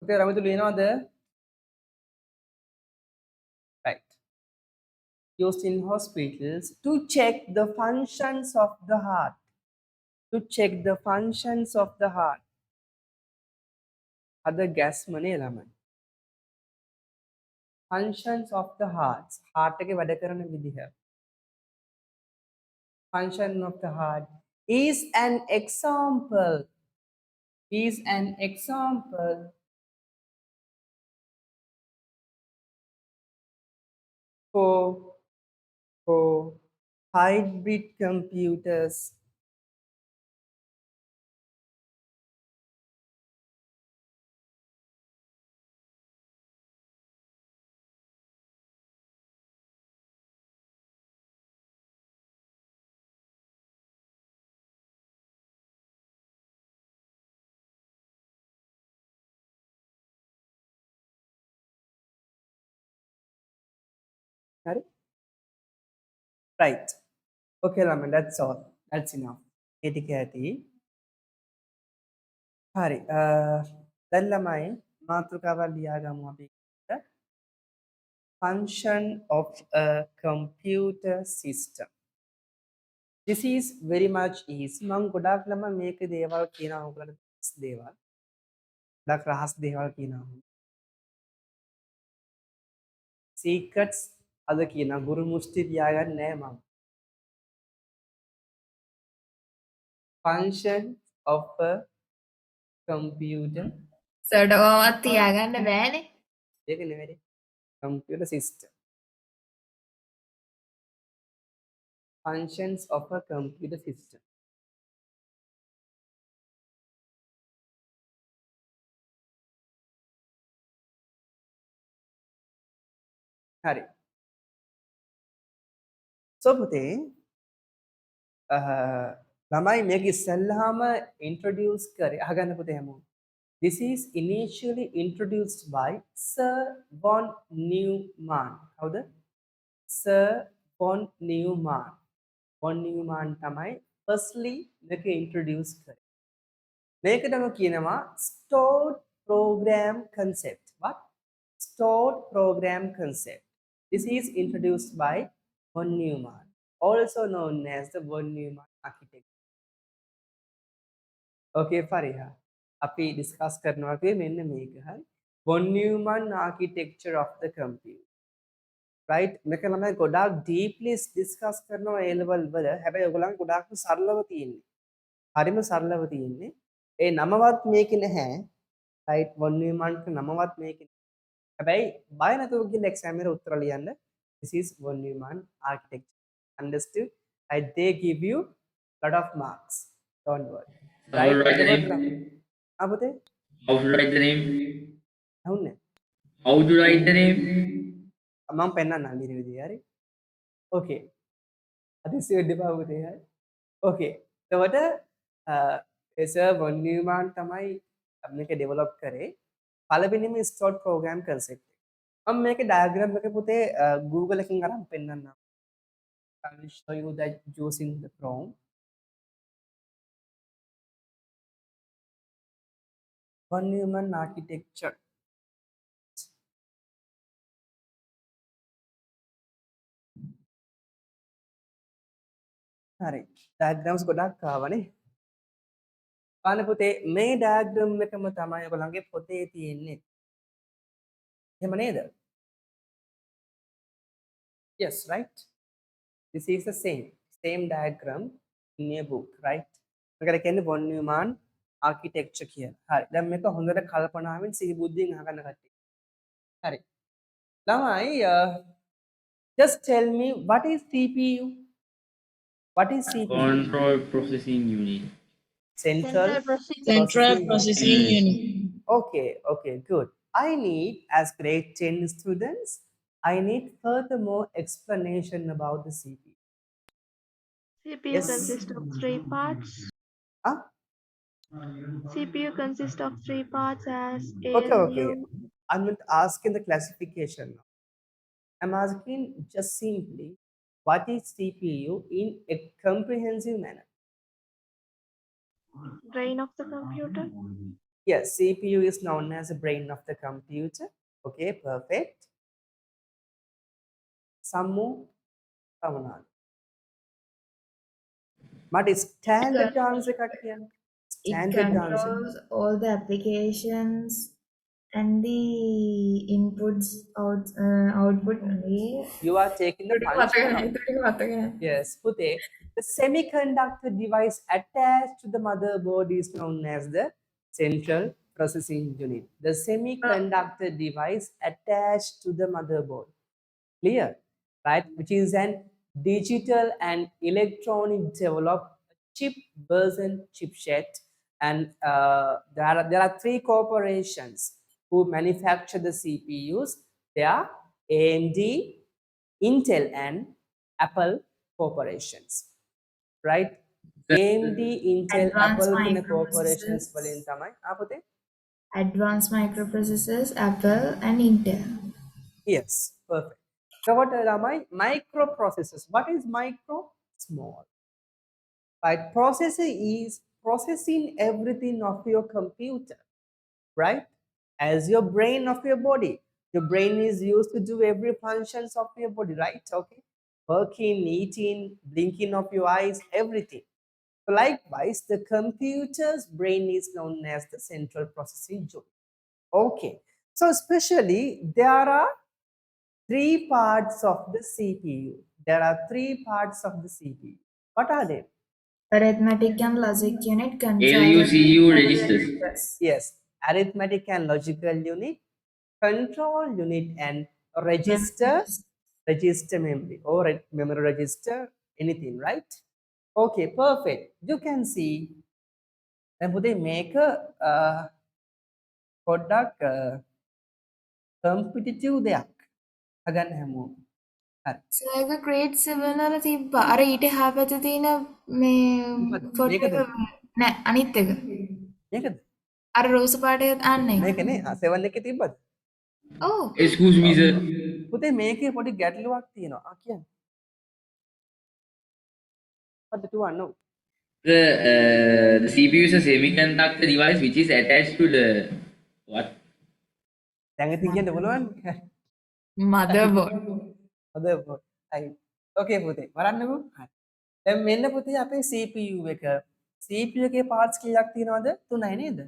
S1: Okay, Ramitul, you know the right. Used in hospitals to check the functions of the heart. To check the functions of the heart. Other gas money element. Functions of the heart. Heart के वडे करने विधि है. Function of the heart is an example. Is an example for for hybrid computers. Correct? Right. Okay, Raman, that's all. That's enough. Etiquette. Hari. Then lamai මාතෘකාවක් ලියාගමු අපි. Function of a computer system. This is very much easy. මම ගොඩාක් ළම මේක දේවල් කියනවා ඔයගලට දේවල්. ගොඩාක් රහස් දේවල් කියනවා. Secrets අද කියනවා. ගුරු මුස්ති තියාගන්න නෑ මම. Function of a computer.
S3: සඩෝවත් තියාගන්න බෑනේ.
S1: ඒක නෙවෙයි. Computer system. Functions of a computer system. හරි. So පුතේ ළමයි මේක ඉස්සෙල්ලාම introduce කරේ අහගන්න පුතේ හැමෝම. This is initially introduced by Sir von Neumann. කවුද? Sir von Neumann. Von Neumann තමයි firstly මේක introduce කරේ. මේකටම කියනවා stored program concept. What? Stored program concept. This is introduced by von Neumann, also known as the von Neumann architecture. Okay, Fariha. අපි discuss කරනවා කියේ මෙන්න මේක හරි. von Neumann architecture of the computer. Right? මේක ළමයි ගොඩාක් deeply discuss කරනවා A level වල. හැබැයි ඔයගොල්ලන් ගොඩාක්ම සරලව තියෙන්නේ. හරිම සරලව තියෙන්නේ. ඒ නමවත් මේකේ නැහැ. Right? von Neumann ක නමවත් මේකේ. හැබැයි බය නැතුව ගිහින් exam එකේ උත්තර ලියන්න. This is von Neumann architecture. Understood? Right? They give you lot of marks. Don't worry.
S2: How to write the name?
S1: Abute?
S2: How to write the name?
S1: Ahunne.
S2: How to write the name?
S1: මම පෙන්නන්න අලින විදිය හරි. Okay. අදිසි වෙන්න එපා පුතේ හරි. Okay. එතකොට sir von Neumann තමයි මේක ඩෙවලොප් කරේ. පළවෙනිම stored program concept. මම මේකේ diagram එක පුතේ Google එකකින් අරන් පෙන්නන්නම්. I will show you that using the Chrome. Von Neumann architecture. හරි. diagrams ගොඩක් ආවනේ. බලන්න පුතේ මේ diagram එකම තමයි ඔයගොල්ලන්ගේ පොතේ තියෙන්නේ. එහෙම නේද? Yes, right? This is the same diagram in your book, right? මේකට කියන්නේ von Neumann architecture කියලා. හරි. දැන් මේක හොඳට කල්පනාවෙන් සිහි බුද්ධියෙන් අහගන්න කට්ටිය. හරි. ළමයි Just tell me, what is CPU? What is CPU?
S2: Control processing unit.
S1: Central
S5: Central processing.
S4: Central
S1: processing unit.
S4: Processing Unit.
S1: Okay, good. I need, as grade 10 students, I need furthermore explanation about the CPU.
S8: CPU
S1: Yes.
S8: consists of three parts.
S1: Huh?
S8: CPU consists of three parts as
S1: Okay.
S8: ALU.
S1: I'm not asking the classification now. I'm asking just simply, what is CPU in a comprehensive manner?
S8: Brain of the computer.
S1: Yes, CPU is known as the brain of the computer. Okay, perfect. Some more. Samanad. But standard answer kattiyan.
S3: It
S1: Standard answer.
S3: controls all the applications and the output.
S1: You are taking the function of. Yes, Pute. The semiconductor device attached to the motherboard is known as the central processing unit. The semiconductor device attached to the motherboard. Clear, right? Which is an digital and electronic developed chip version chipset. And there are three corporations who manufacture the CPUs. They are AMD, Intel, and Apple corporations, right? AMD, Intel,
S3: Advanced
S1: Apple kina corporations
S3: microprocessors,
S1: වලින් තමයි අපතේ.
S3: advanced microprocessors, Apple and Intel.
S1: Yes, perfect. So what are my microprocessors? What is micro? Small. Right? Processor is processing everything of your computer, right? As your brain of your body. Your brain is used to do every functions of your body, right? Okay. Working, eating, blinking of your eyes, everything. So likewise, the computer's brain is known as the central processing unit. Okay. So especially there are three parts of the CPU. There are three parts of the CPU. What are they?
S3: Arithmetic and logic unit,
S2: ALU,
S3: controller,
S2: CU
S3: and
S2: registers.
S3: registers.
S1: Yes, arithmetic and logical unit, control unit, and register,
S3: Memories.
S1: register memory or memory register, anything, right? Okay, perfect. You can see then they make a product competitive දෙයක් හදන්න හැමෝම. හරි.
S3: So like a grade 7 වල තිබ්බා. අර ඊට එහා පැත්තේ තියෙන මේ
S1: මොකද්ද?
S3: ෆොටෝ
S1: මේකද?
S3: එක නෑ අනිත් එක.
S1: මේකද?
S3: අර රෝස පාටේ අන්න එක.
S1: මේකනේ 7 එකේ තිබ්බද?
S3: ඔව්.
S2: Excuse me, sir.
S1: පුතේ මේකේ පොඩි ගැටලුවක් තියෙනවා. කියන්න. What do you know?
S2: The CPU is a semiconductor device which is attached to the what?
S1: දැන් ඉතින් කියන්න පුළුවන්.
S3: Motherboard.
S1: motherboard. right. Okay පුතේ. බලන්නකෝ. හරි. දැන් මෙන්න පුතේ අපේ CPU එක. CPU එකේ parts කීයක් තියෙනවද? 3යි නේද?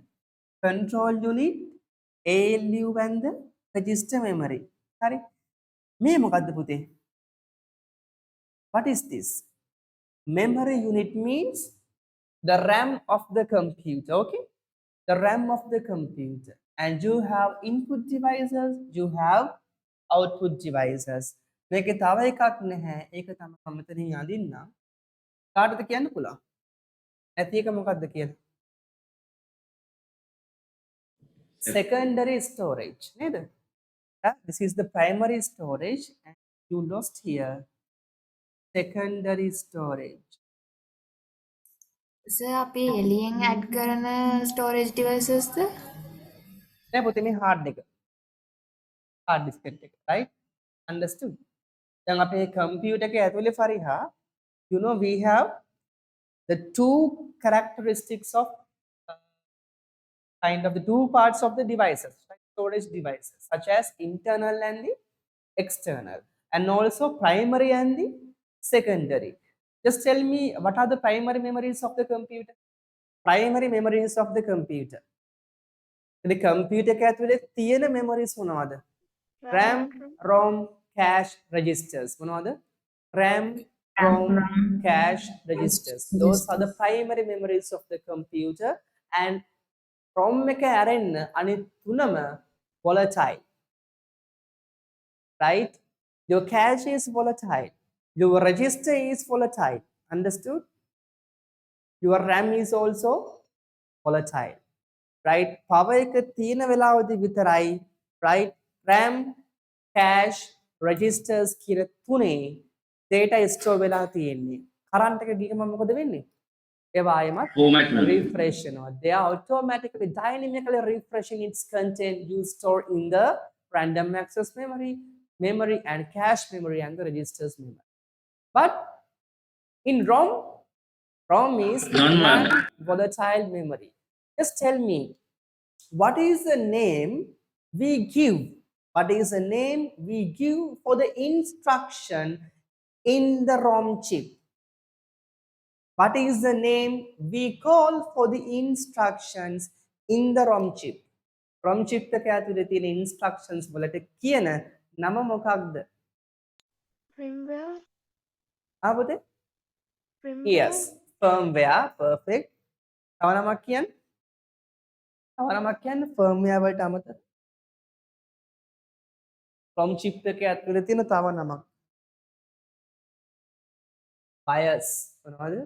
S1: Control unit, ALU and the register memory. හරි. මේ මොකද්ද පුතේ? What is this? Memory unit means the RAM of the computer, okay? The RAM of the computer. And you have input devices, you have output devices. මේකේ තව එකක් නැහැ. ඒක තමයි මම මෙතනින් අඳින්නම්. කාටද කියන්න පුළුවන්? නැති එක මොකක්ද කියලා? Secondary storage නේද? This is the primary storage and you lost here secondary storage.
S3: So අපි එළියෙන් add කරන storage devices ද?
S1: නෑ පුතේ මේ hard එක. hard disk එක, right? Understood? දැන් අපේ computer එකේ ඇතුලේ ෆරිහා, you know we have the two characteristics of kind of the two parts of the devices, right? Storage devices such as internal and the external, and also primary and the secondary. Just tell me, what are the primary memories of the computer? Primary memories of the computer. The computer එකේ ඇතුලේ තියෙන memories මොනවද? RAM, ROM, cache, registers. මොනවද? RAM, ROM, cache, registers. Those are the primary memories of the computer. And ROM එක ඇරෙන්න අනිත් තුනම volatile. Right? Your cache is volatile. Your register is volatile. Understood? Your RAM is also volatile. Right? Power එක තියෙන වෙලාවදී විතරයි right RAM cache registers කියන තුනේ data store වෙලා තියෙන්නේ. current එක ගිහම මොකද වෙන්නේ? ඒවා ආයෙමත්
S2: Format වෙනවා.
S1: refresh වෙනවා. They are automatically dynamically refreshing its content you store in the random access memory and cache memory and the registers memory. But in ROM is
S2: Non-volatile.
S1: non-volatile memory. Just tell me, what is the name we give? What is the name we give for the instruction in the ROM chip? What is the name we call for the instructions in the ROM chip? ROM chip එක ඇතුලේ තියෙන instructions වලට කියන නම මොකක්ද?
S8: Firmware.
S1: ආවද?
S8: Firmware.
S1: Yes, firmware. Perfect. තව නමක් කියන්න. තව නමක් කියන්න firmware වලට අමතක. ROM chip එක ඇතුලේ තියෙන තව නමක්. BIOS. මොනවද?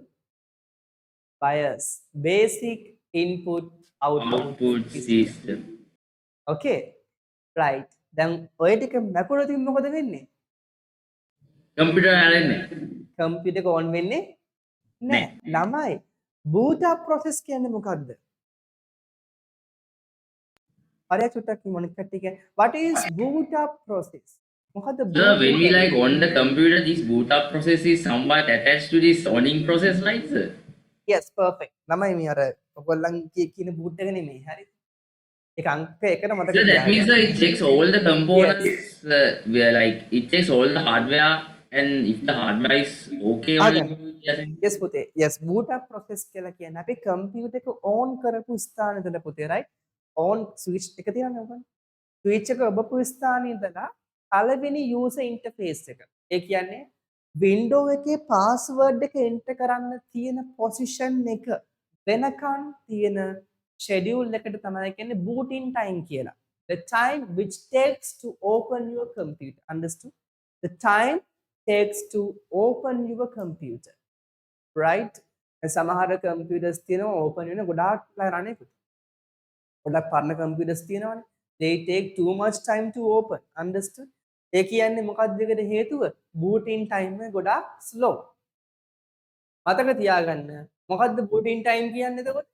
S1: BIOS. Basic input output
S2: system.
S1: Okay. Right. දැන් ඔය ටික මැකුණොතින් මොකද වෙන්නේ?
S2: Computer හැරෙන්නේ.
S1: කම්පියුටර් එක on වෙන්නේ නැහැ. ළමයි. boot up process කියන්නේ මොකක්ද? හරියට චුට්ටක් මොනිටර් කට්ටිය කියන්නේ. What is boot up process? මොකද්ද
S2: Sir,
S1: boot
S2: when we
S1: up?
S2: like on the computer, this boot up process is somewhat attached to this owning process, right, sir?
S1: Yes, perfect. ළමයි මේ අර ඔයගොල්ලන්ගේ කියන boot එක නෙමෙයි. හරි. ඒක අංක එකට මතක
S2: So that means
S1: තියාගන්න.
S2: it checks all the components, where like it checks all the hardware, and if the hardware is okay only.
S1: Yes පුතේ. Yes, boot up process කියලා කියන්නේ අපි කම්පියුටර් එක on කරපු ස්ථානේ ඉඳලා පුතේ, right? On switch එක තියන්නේ ඔබනේ. switch එක ඔබපු ස්ථානේ ඉඳලා පළවෙනි user interface එක. ඒ කියන්නේ window එකේ password එක enter කරන්න තියෙන position එක වෙනකන් තියෙන schedule එකට තමයි කියන්නේ booting time කියලා. The time which takes to open your computer. Understood? The time takes to open your computer. Right? සමහර computers තියෙනවා open වෙන ගොඩාක් වෙලා රන් එකකුත්. ගොඩක් පරණ computers තියෙනවානේ. They take too much time to open. Understood? ඒ කියන්නේ මොකක්ද ඒකට හේතුව? booting time එක ගොඩාක් slow. මතක තියාගන්න. මොකද්ද booting time කියන්නේ එතකොට?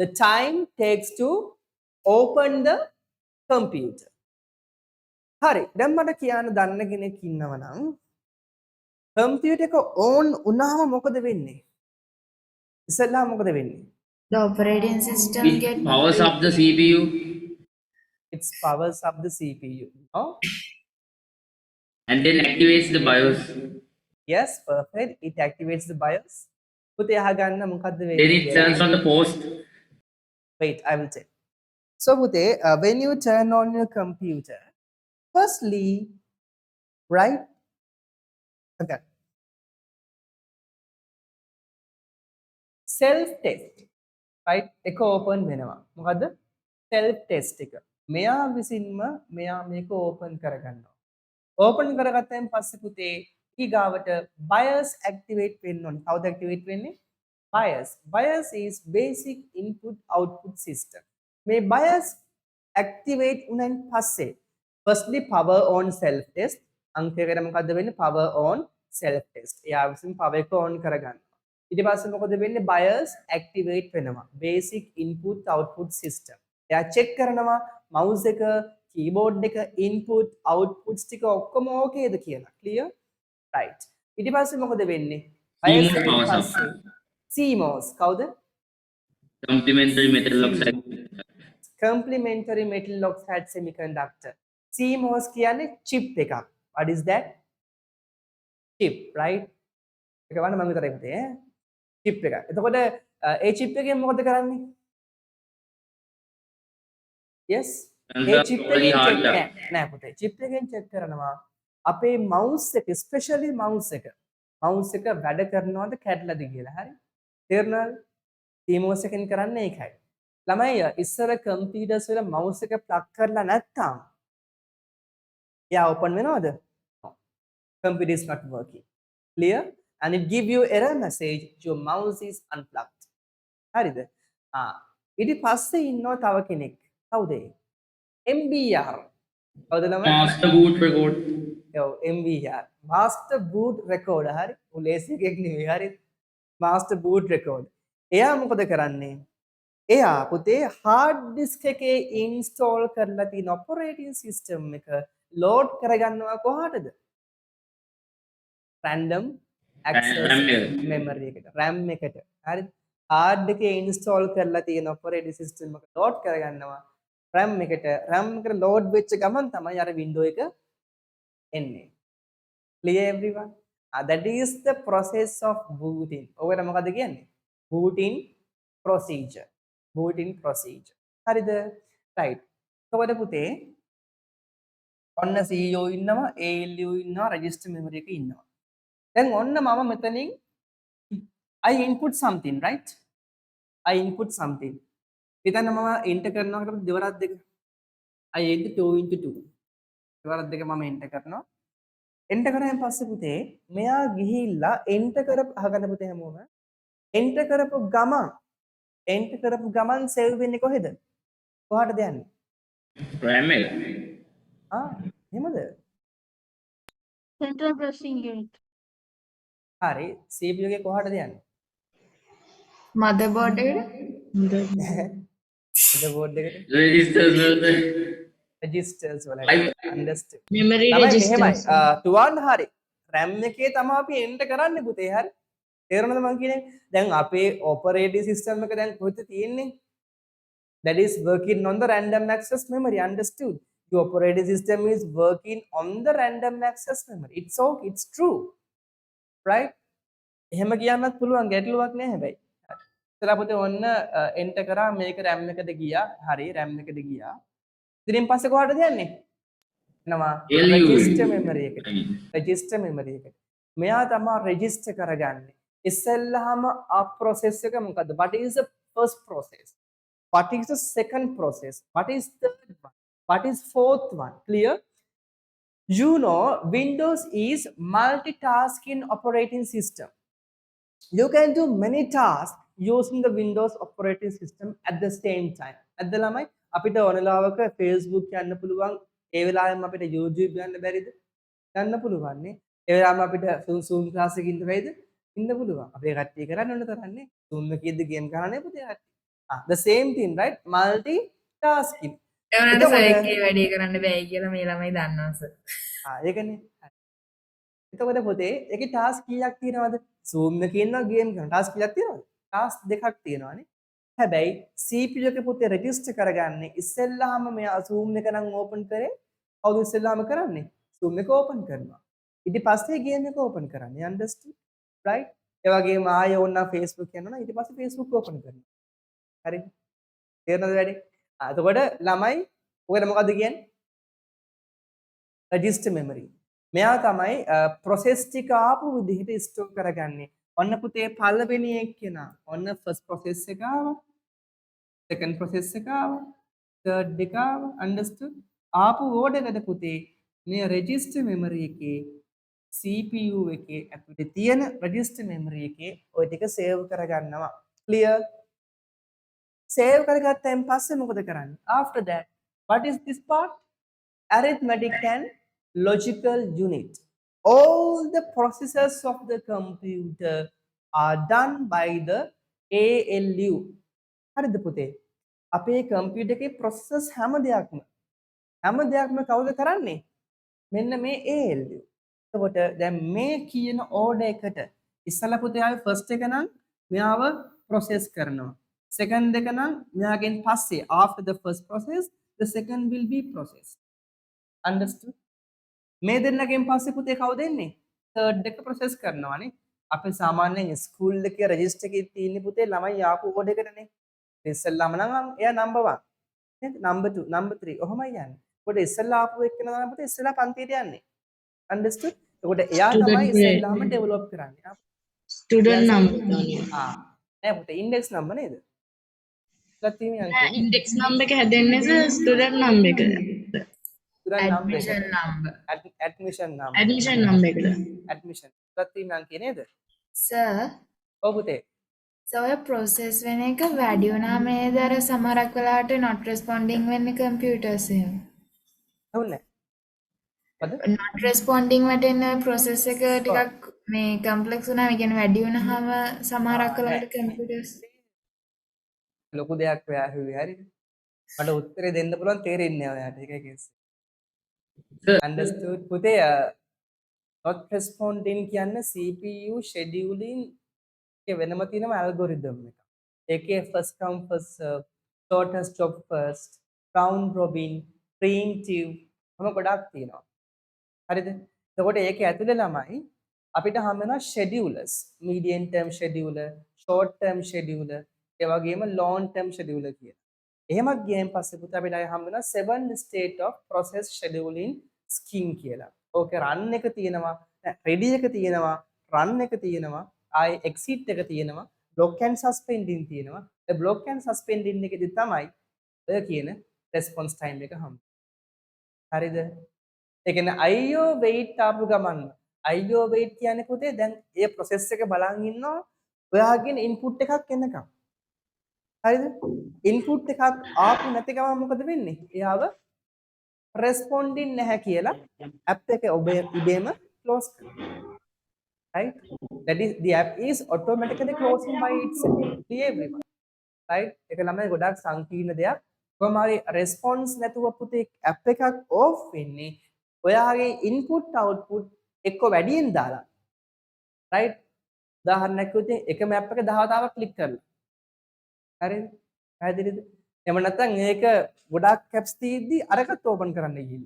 S1: The time takes to open the computer. හරි. දැන් මට කියන්න දන්න කෙනෙක් ඉන්නවා නම් computer එක on වුණාම මොකද වෙන්නේ? ඉස්සෙල්ලා මොකද වෙන්නේ?
S3: The operating system
S2: It
S3: get
S2: powers up the CPU.
S1: It powers up the CPU. No?
S2: And then activates the BIOS.
S1: Yes, perfect. It activates the BIOS. පුතේ අහගන්න මොකද්ද
S2: Then
S1: වෙන්නේ
S2: it turns on the post.
S1: Wait, I will tell. So පුතේ, when you turn on your computer, firstly, right? Okay. Self test. Right? එක open වෙනවා. මොකද්ද? self test එක. මෙයා විසින්ම මෙයා මේක open කරගන්නවා. open කරගත්තෙන් පස්සේ පුතේ ඊගාවට BIOS activate වෙන්න ඕනේ. කවුද activate වෙන්නේ? BIOS. BIOS is basic input output system. මේ BIOS activate වුණාන් පස්සේ firstly power on self test අංකයකට මොකද්ද වෙන්නේ? power on self test. එයා විසින් power එක on කරගන්නවා. ඊට පස්සේ මොකද වෙන්නේ? BIOS activate වෙනවා. basic input output system. එයා check කරනවා mouse එක, keyboard එක, input outputs ටික ඔක්කොම ඕකේද කියලා. clear? right. ඊට පස්සේ මොකද වෙන්නේ? BIOS
S2: CMOS
S1: එකෙන්
S2: powers up.
S1: පස්සේ CMOS කවුද?
S2: Complementary metal oxide.
S1: Complementary metal oxide semiconductor. CMOS කියන්නේ chip එකක්. What is that? chip, right? එක වන්න මම විතරයි පුතේ ඈ. chip එක. එතකොට ඒ chip එකෙන් මොකද කරන්නේ? yes. ඒ chip
S2: Only
S1: එකෙන් check
S2: hardware.
S1: නෑ පුතේ. chip එකෙන් check කරනවා අපේ mouse එක, especially mouse එක. mouse එක වැඩ කරනවද කැඩලාද කියලා. හරි? තේරුණාද? CMOS එකෙන් කරන්නේ ඒකයි. ළමයි ඉස්සර computers වල mouse එක plug කරලා නැත්තම් එයා open වෙනවද? computer is not working. Clear? And it give you error message, your mouse is unplugged. හරිද? ඊට පස්සේ ඉන්නවා තව කෙනෙක්. කවුද? MBR. කවුද ළමයි?
S2: Master boot record.
S1: ඔව් MBR. Master boot record. හරි. උලේස් එකක් නෙවෙයි. හරි. Master boot record. එයා මොකද කරන්නේ? එයා පුතේ hard disk එකේ install කරලා තියෙන operating system එක load කරගන්නවා කොහාටද? random access memory එකට, RAM එකට. හරිද? hard එකේ install කරලා තියෙන operating system එක load කරගන්නවා RAM එකට. RAM එකට load වෙච්ච ගමන් තමයි අර window එක එන්නේ. Clear everyone? That is the process of booting. ඔකට මොකද කියන්නේ? booting procedure. booting procedure. හරිද? right. එතකොට පුතේ ඔන්න CEO ඉන්නවා, ALU ඉන්නවා, register memory එක ඉන්නවා. දැන් ඔන්න මම මෙතනින් I input something, right? I input something. හිතන්න මම enter කරනකොට දෙවරක් දෙක. I enter 2 into 2. දෙවරක් දෙක මම enter කරනවා. enter කරාන් පස්සේ පුතේ මෙයා ගිහිල්ලා enter කරපු අහගන්න පුතේ හැමෝම enter කරපු ගමන් save වෙන්නේ කොහෙද? කොහාටද යන්නේ?
S2: RAM එක.
S1: එහෙමද?
S8: Central processing unit.
S1: හරි. CPU එකේ කොහාටද යන්නේ?
S3: motherboard එකට.
S1: motherboard එකට.
S2: Registers වලට.
S1: registers වලට. understood.
S4: memory
S1: තමයි
S4: registers.
S1: එහෙමයි. තුවන් හරි. RAM එකේ තමයි අපි enter කරන්නේ පුතේ. හරි. තේරුණාද මම කියන්නේ? දැන් අපේ operating system එක දැන් කොහෙද තියෙන්නේ? That is working on the random access memory. Understood? Your operating system is working on the random access memory. It's okay. It's true. Right? එහෙම කියන්නත් පුළුවන් ගැටලුවක් නෑ හැබැයි. ඉතලා පුතේ ඔන්න enter කරා මේක RAM එකට ගියා. හරි RAM එකට ගියා. ඉතින් පස්සේ කොහාටද යන්නේ? එනවා register memory එකට. register memory එකට. මෙයා තමයි register කරගන්නේ. ඉස්සෙල්ලාම up process එක මොකද්ද? What is the first process? What is the second process? What is third one? What is fourth one? Clear? You know, Windows is multitasking operating system. You can do many tasks using the Windows operating system at the same time. At the lamai අපිට ඕනලාවක Facebook යන්න පුළුවන්. ඒ වෙලාවෙම අපිට YouTube යන්න බැරිද? යන්න පුළුවන් නේ. ඒ වෙලාවෙම අපිට Zoom class එකකින් ඉන්න බැයිද? ඉන්න පුළුවන්. අපේ කට්ටිය කරන්න ඕන තරන්නේ. Zoom එකේද game කරන්නේ පුතේ කට්ටිය. The same thing, right? Multitasking.
S3: ඒවනට සර්ගේ වැඩේ කරන්න බෑ කියලා මේ ළමයි දන්නවා සර්.
S1: ඒකනේ. එතකොට පොතේ ඒකේ ටාස්ක් කීයක් තියෙනවද? Zoom එකේ ඉන්නවා ගේම් කරන ටාස්ක් කීයක් තියෙනවද? ටාස්ක් දෙකක් තියෙනවානේ. හැබැයි CPU එකේ පොතේ රෙජිස්ටර් කරගන්නේ ඉස්සෙල්ලාම මෙයා Zoom එක නම් ඕපන් කරේ. කවුද ඉස්සෙල්ලාම කරන්නේ? Zoom එක ඕපන් කරනවා. ඊට පස්සේ ගේම් එක ඕපන් කරන්නේ. Understood? Right? ඒ වගේම ආයෙ ඕන Facebook යනවා ඊට පස්සේ Facebook ඕපන් කරනවා. හරි? තේරෙනවද වැඩේ? එතකොට ළමයි ඔකට මොකද්ද කියන්නේ? register memory. මෙයා තමයි process ටික ආපු විදිහට store කරගන්නේ. ඔන්න පුතේ පළවෙනි එක්කෙනා. ඔන්න first process එක ආවා. second process එක ආවා. third එක ආවා. understood? ආපු order එකට පුතේ මේ register memory එකේ CPU එකේ අපිට තියෙන register memory එකේ ওই ටික save කරගන්නවා. clear? save කරගත්තෙන් පස්සේ මොකද කරන්නේ? After that, what is this part? Arithmetic and logical unit. All the processes of the computer are done by the ALU. හරිද පුතේ? අපේ computer එකේ processes හැම දෙයක්ම කවුද කරන්නේ? මෙන්න මේ ALU. එතකොට දැන් මේ කියන order එකට ඉස්සලා පුතේ ආවේ first එක නම් මෙයාව process කරනවා. Second එක නම් මෙයාගෙන් පස්සේ after the first process the second will be processed. Understood? මේ දෙන්නගෙන් පස්සේ පුතේ කවුද එන්නේ? third එක process කරනවානේ. අපි සාමාන්‍යයෙන් ස්කූල් එකේ register එකේ තියෙන පුතේ ළමයි ආපු order එකටනේ. ඉස්සෙල්ලාම නම් එයා number 1. නේද? number 2, number 3 ඔහොමයි යන්නේ. ඒකට ඉස්සෙල්ලා ආපු එක්කන තමයි පුතේ ඉස්සෙල්ලා පන්තියට යන්නේ. Understood? ඒකට එයා තමයි ඉස්සෙල්ලාම develop කරන්නේ.
S4: student number
S1: නෑ පුතේ index number නේද?
S4: index number එක හැදෙන්නේ student number එක.
S1: student number
S3: admission
S1: එකට.
S3: number.
S1: admission number.
S4: ඇඩිෂන් නම් එකට
S1: admission. එකක් තියෙනවා නං නේද?
S3: Sir,
S1: ඔව් පුතේ.
S3: so ඔය process වෙන එක වැඩි වුණාම නේද අර සමහරක් වෙලාවට not responding වෙන්නේ computers එහෙම.
S1: හවුනේ. මොකද?
S3: not responding වැටෙන process එක ටිකක් මේ complex වුණාම ඒ කියන්නේ වැඩි වුණාම සමහරක් වෙලාවට computers
S1: ලොකු දෙයක් ඔයා ඇහුවේ හරිද? මට උත්තරේ දෙන්න පුළුවන් තේරෙන්නේ නැහැ ඔයාට. ඒකයි කේස්.
S2: Sir,
S1: understood පුතේ not responding කියන්නේ CPU scheduling එකේ වෙනම තියෙනම algorithm එක. ඒකේ first come first serve, shortest job first, round robin, preemptive මොන ගොඩක් තියෙනවා. හරිද? එතකොට ඒකේ ඇතුලේ ළමයි අපිට හම් වෙනවා schedulers, medium term scheduler, short term scheduler, ඒ වගේම long term scheduler කියලා. එහෙමත් ගියන් පස්සේ පුතා අපිට ආයෙ හම් වෙනවා 7 state of process scheduling scheme කියලා. ඕකේ run එක තියෙනවා, ready එක තියෙනවා, run එක තියෙනවා, ආයෙ exit එක තියෙනවා, block and suspending තියෙනවා. ඒ block and suspending එකේදී තමයි ඔය කියන response time එක හම්. හරිද? ඒ කියන්නේ IO wait ආපු ගමන් IO wait කියන්නේ පුතේ දැන් ඒ process එක බලන් ඉන්නවා ඔයාගෙන input එකක් එනකම්. හරිද? input එකක් ආපු නැති ගමන් මොකද වෙන්නේ? එයාව responding නැහැ කියලා app එක ඔබ ඉබේම close කරනවා. Right? That is the app is automatically closing by itself. Clear everyone? Right? ඒක ළමයි ගොඩක් සංකීර්ණ දෙයක්. කොහොම හරි response නැතුව පුතේ app එකක් off වෙන්නේ ඔයාගේ input output එක්ක වැඩියෙන් දාලා. Right? උදාහරණයක් විදිහට එකම app එක 10 වතාවක් click කරලා. හරිද? පැහැදිලිද? එහෙම නැත්නම් මේක ගොඩක් apps තියෙද්දි අරකට open කරන්න ගිහින්.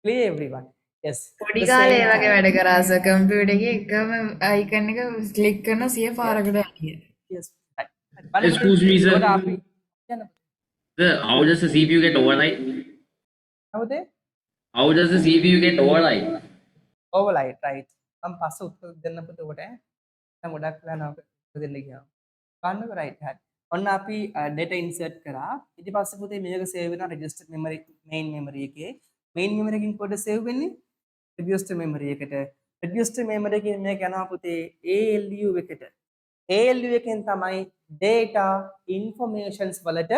S1: Clear everyone? Yes.
S3: පොඩි
S1: The
S3: කාලේ
S1: same
S3: ඒ වගේ
S1: time.
S3: වැඩ කරා සර් කම්පියුටර් එකේ එකම icon එක ක්ලික් කරන 100 පාරකට යන්නේ.
S1: Yes. Right.
S2: excuse me, sir.
S1: ඒකට අපි කියන්න
S2: Sir, how does the CPU get overnight?
S1: හවුද?
S2: How does the CPU get overnight?
S1: override right. මම පස්සේ උත්තර දෙන්න පුතේ ඔකට. දැන් ගොඩක් වෙලා උත්තර දෙන්න ගියා. ගන්නකො right හරි. ඔන්න අපි data insert කරා. ඊට පස්සේ පුතේ මේක save වෙනවා register memory main memory එකේ. main memory එකකින් කොට save වෙන්නේ register memory එකට. register memory එකකින් මේක යනවා පුතේ ALU එකට. ALU එකෙන් තමයි data informations වලට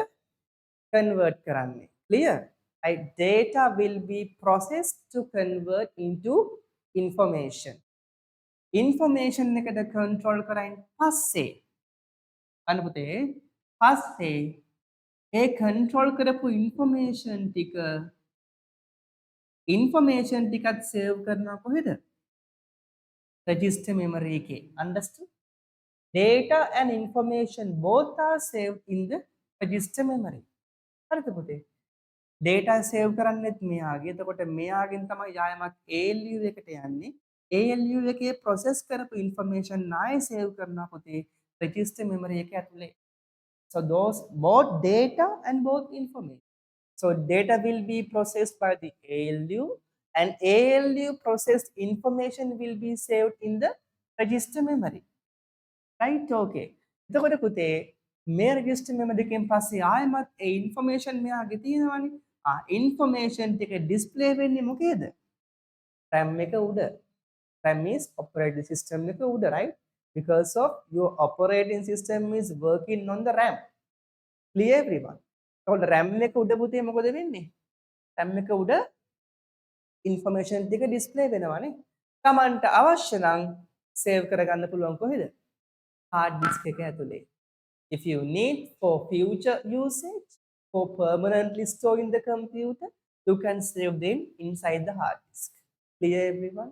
S1: convert කරන්නේ. Clear? Right? Data will be processed to convert into information. Information එකට control කරයින් පස්සේ අන්න පුතේ පස්සේ ඒ control කරපු information ටිකත් save කරනවා කොහෙද? register memory එකේ. Understood? Data and information both are saved in the register memory. හරිද පුතේ? data save කරන්නෙත් මෙයාගේ. එතකොට මෙයාගෙන් තමයි යායමක් ALU එකට යන්නේ. ALU එකේ process කරපු information නාය save කරනවා පුතේ register memory එක ඇතුලේ. So those both data and both information. So data will be processed by the ALU and ALU processed information will be saved in the register memory. Right? Okay. එතකොට පුතේ මේ register memory එකෙන් පස්සේ ආයෙමත් ඒ information මෙයාගේ තියෙනවානේ. information ටික display වෙන්නේ මොකේද? RAM එක උඩ. RAM is operating system එක උඩ, right? Because of your operating system is working on the RAM. Clear everyone? එතකොට RAM එක උඩ පුතේ මොකද වෙන්නේ? RAM එක උඩ information ටික display වෙනවානේ. Tamanට අවශ්‍ය නම් save කරගන්න පුළුවන් කොහෙද? hard disk එක ඇතුලේ. If you need for future usage, for permanently store in the computer, you can save them inside the hard disk. Clear everyone?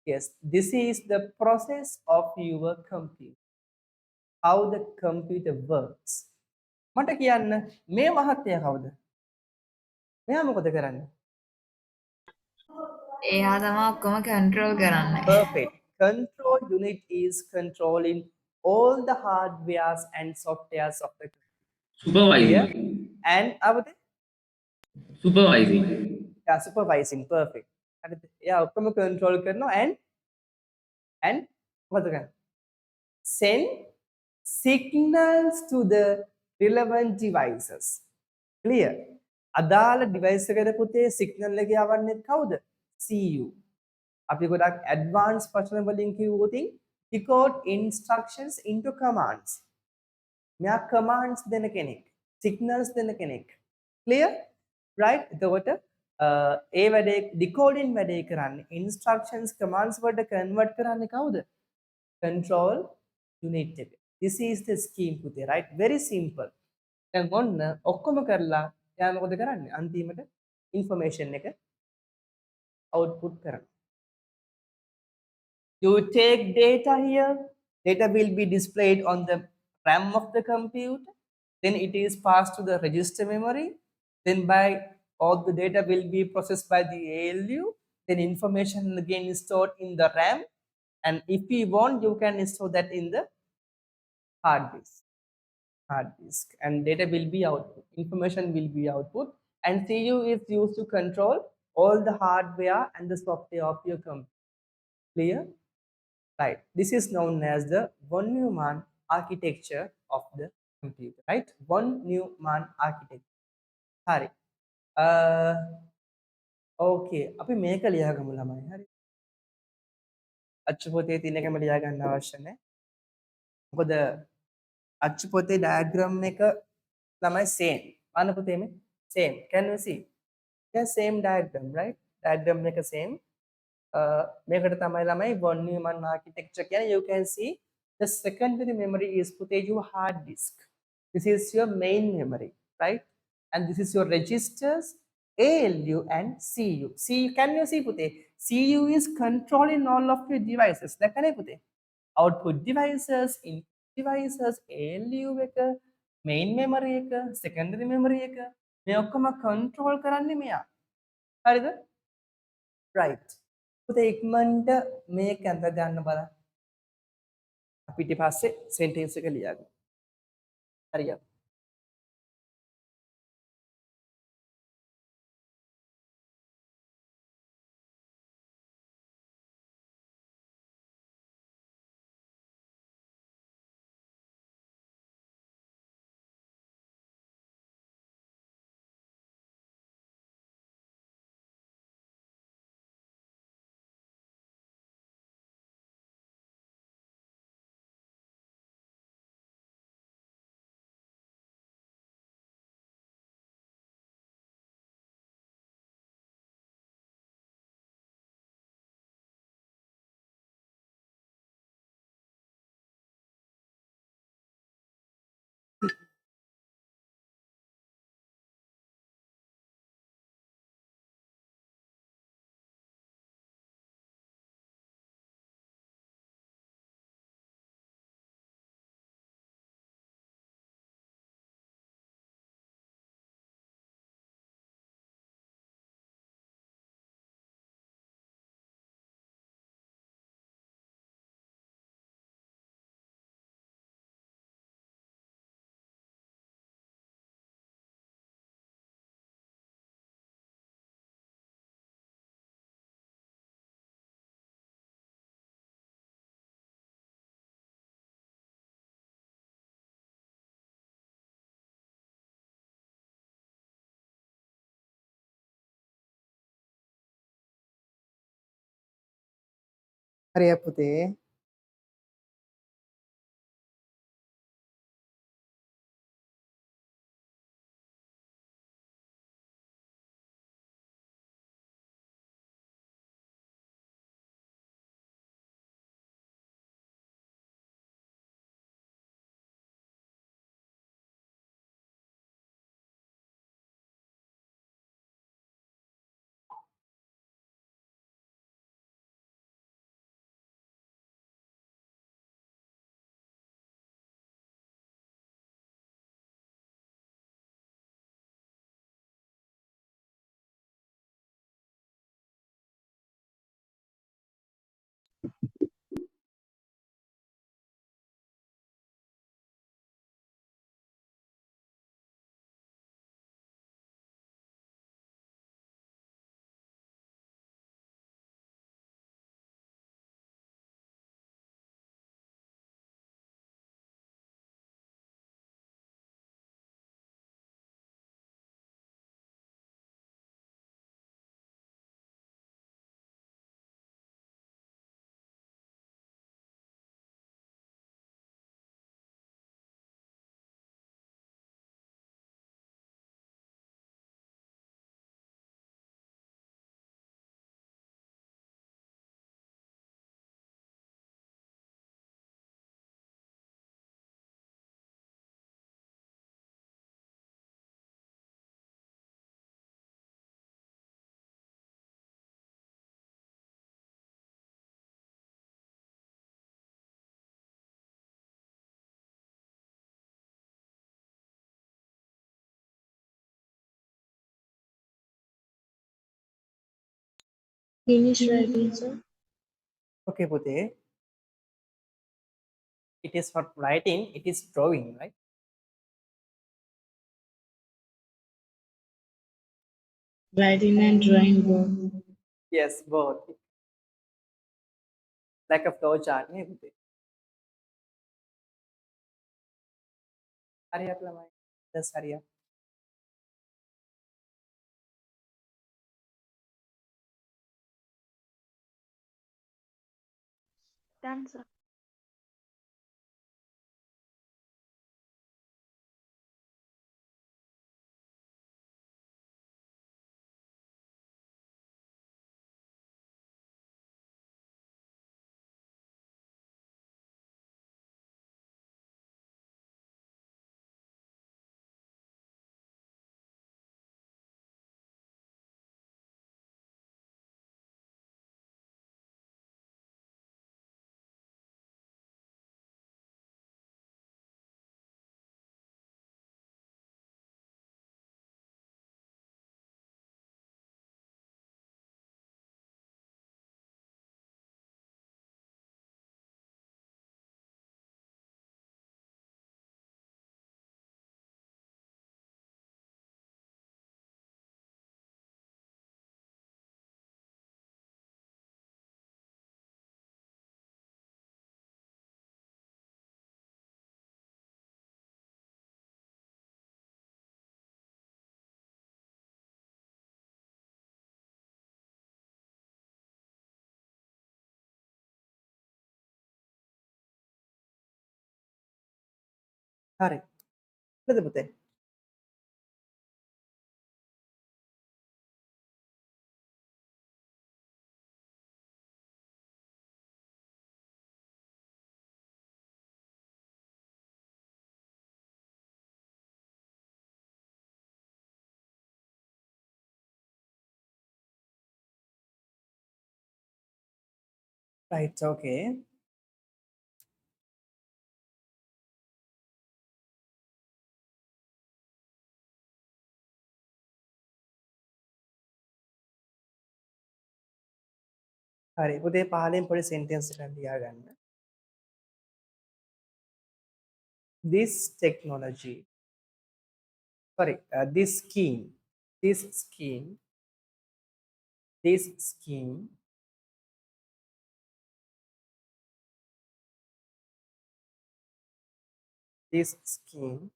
S1: Yes, this is the process of your computer. How the computer works. මට කියන්න මේ මහත්තයා කවුද? මෙයා මොකද කරන්නේ?
S3: එයා තමයි ඔක්කොම control කරන්නේ.
S1: Perfect. Control unit is controlling all the hardwares and softwares of the computer.
S2: Supervising.
S1: And our
S2: Supervising.
S1: yeah, supervising. Perfect. Yeah, ඔක්කොම control කරනවා and what the send signals to the relevant devices. Clear? අදාළ device එකට පුතේ signal එක යවන්නේ කවුද? CU. අපි ගොඩක් advance වචන වලින් කිව්වොත් decode instructions into commands. මෙයා commands දෙන කෙනෙක්, signals දෙන කෙනෙක්. clear? right? එතකොට ඒ වැඩේ decoding වැඩේ කරන්නේ instructions commands වලට convert කරන්නේ කවුද? control unit එක. This is the scheme පුතේ, right? Very simple. දැන් ඔන්න ඔක්කොම කරලා එයා මොකද කරන්නේ? අන්තිමට information එක output කරනවා. You take data here, data will be displayed on the RAM of the computer, then it is passed to the register memory, then by all the data will be processed by the ALU, then information again is stored in the RAM, and if you want you can store that in the hard disk, and data will be output, information will be output, and CU is used to control all the hardware and the software of your computer. Clear? Right. This is known as the one Neumann architecture of the computer. Right? One Neumann architecture. Hari. Okay. අපි මේක ලියාගමු ළමයි. හරි. අච්චු පොතේ තියෙන එකම ලියා ගන්න අවශ්‍ය නැහැ. මොකද අච්චු පොතේ diagram එක ළමයි same. අන්න පුතේ මේ same. Can you see? Yeah, same diagram, right? Diagram එක same. මේකට තමයි ළමයි one Neumann architecture කියන්නේ. You can see the secondary memory is put your hard disk. This is your main memory, right? And this is your registers, ALU and CU. Can you see pute? CU is controlling all of your devices. දැක්කනේ පුතේ? Output devices, input devices, ALU එක, main memory එක, secondary memory එක. මේ ඔක්කොම control කරන්නේ මෙයා. හරිද? Right. පුතේ ඉක්මනට මේක අඳ ගන්න බලන්න. අපිට පස්සේ sentence එක ලියගමු. හරියට. හරියට පුතේ.
S4: Finish writing, sir.
S1: Okay, Pute. It is not writing, it is drawing, right?
S4: Writing and drawing both.
S1: Yes, both. Like a flow chart. නේ පුතේ. හරියට ළමයි. That's හරියට.
S8: Done, sir.
S1: හරි. හරිද පුතේ? Right, okay. හරි. පුතේ පහලින් පොඩි sentence එකක් ලියාගන්න. This technology, sorry, this scheme, this scheme, this scheme this scheme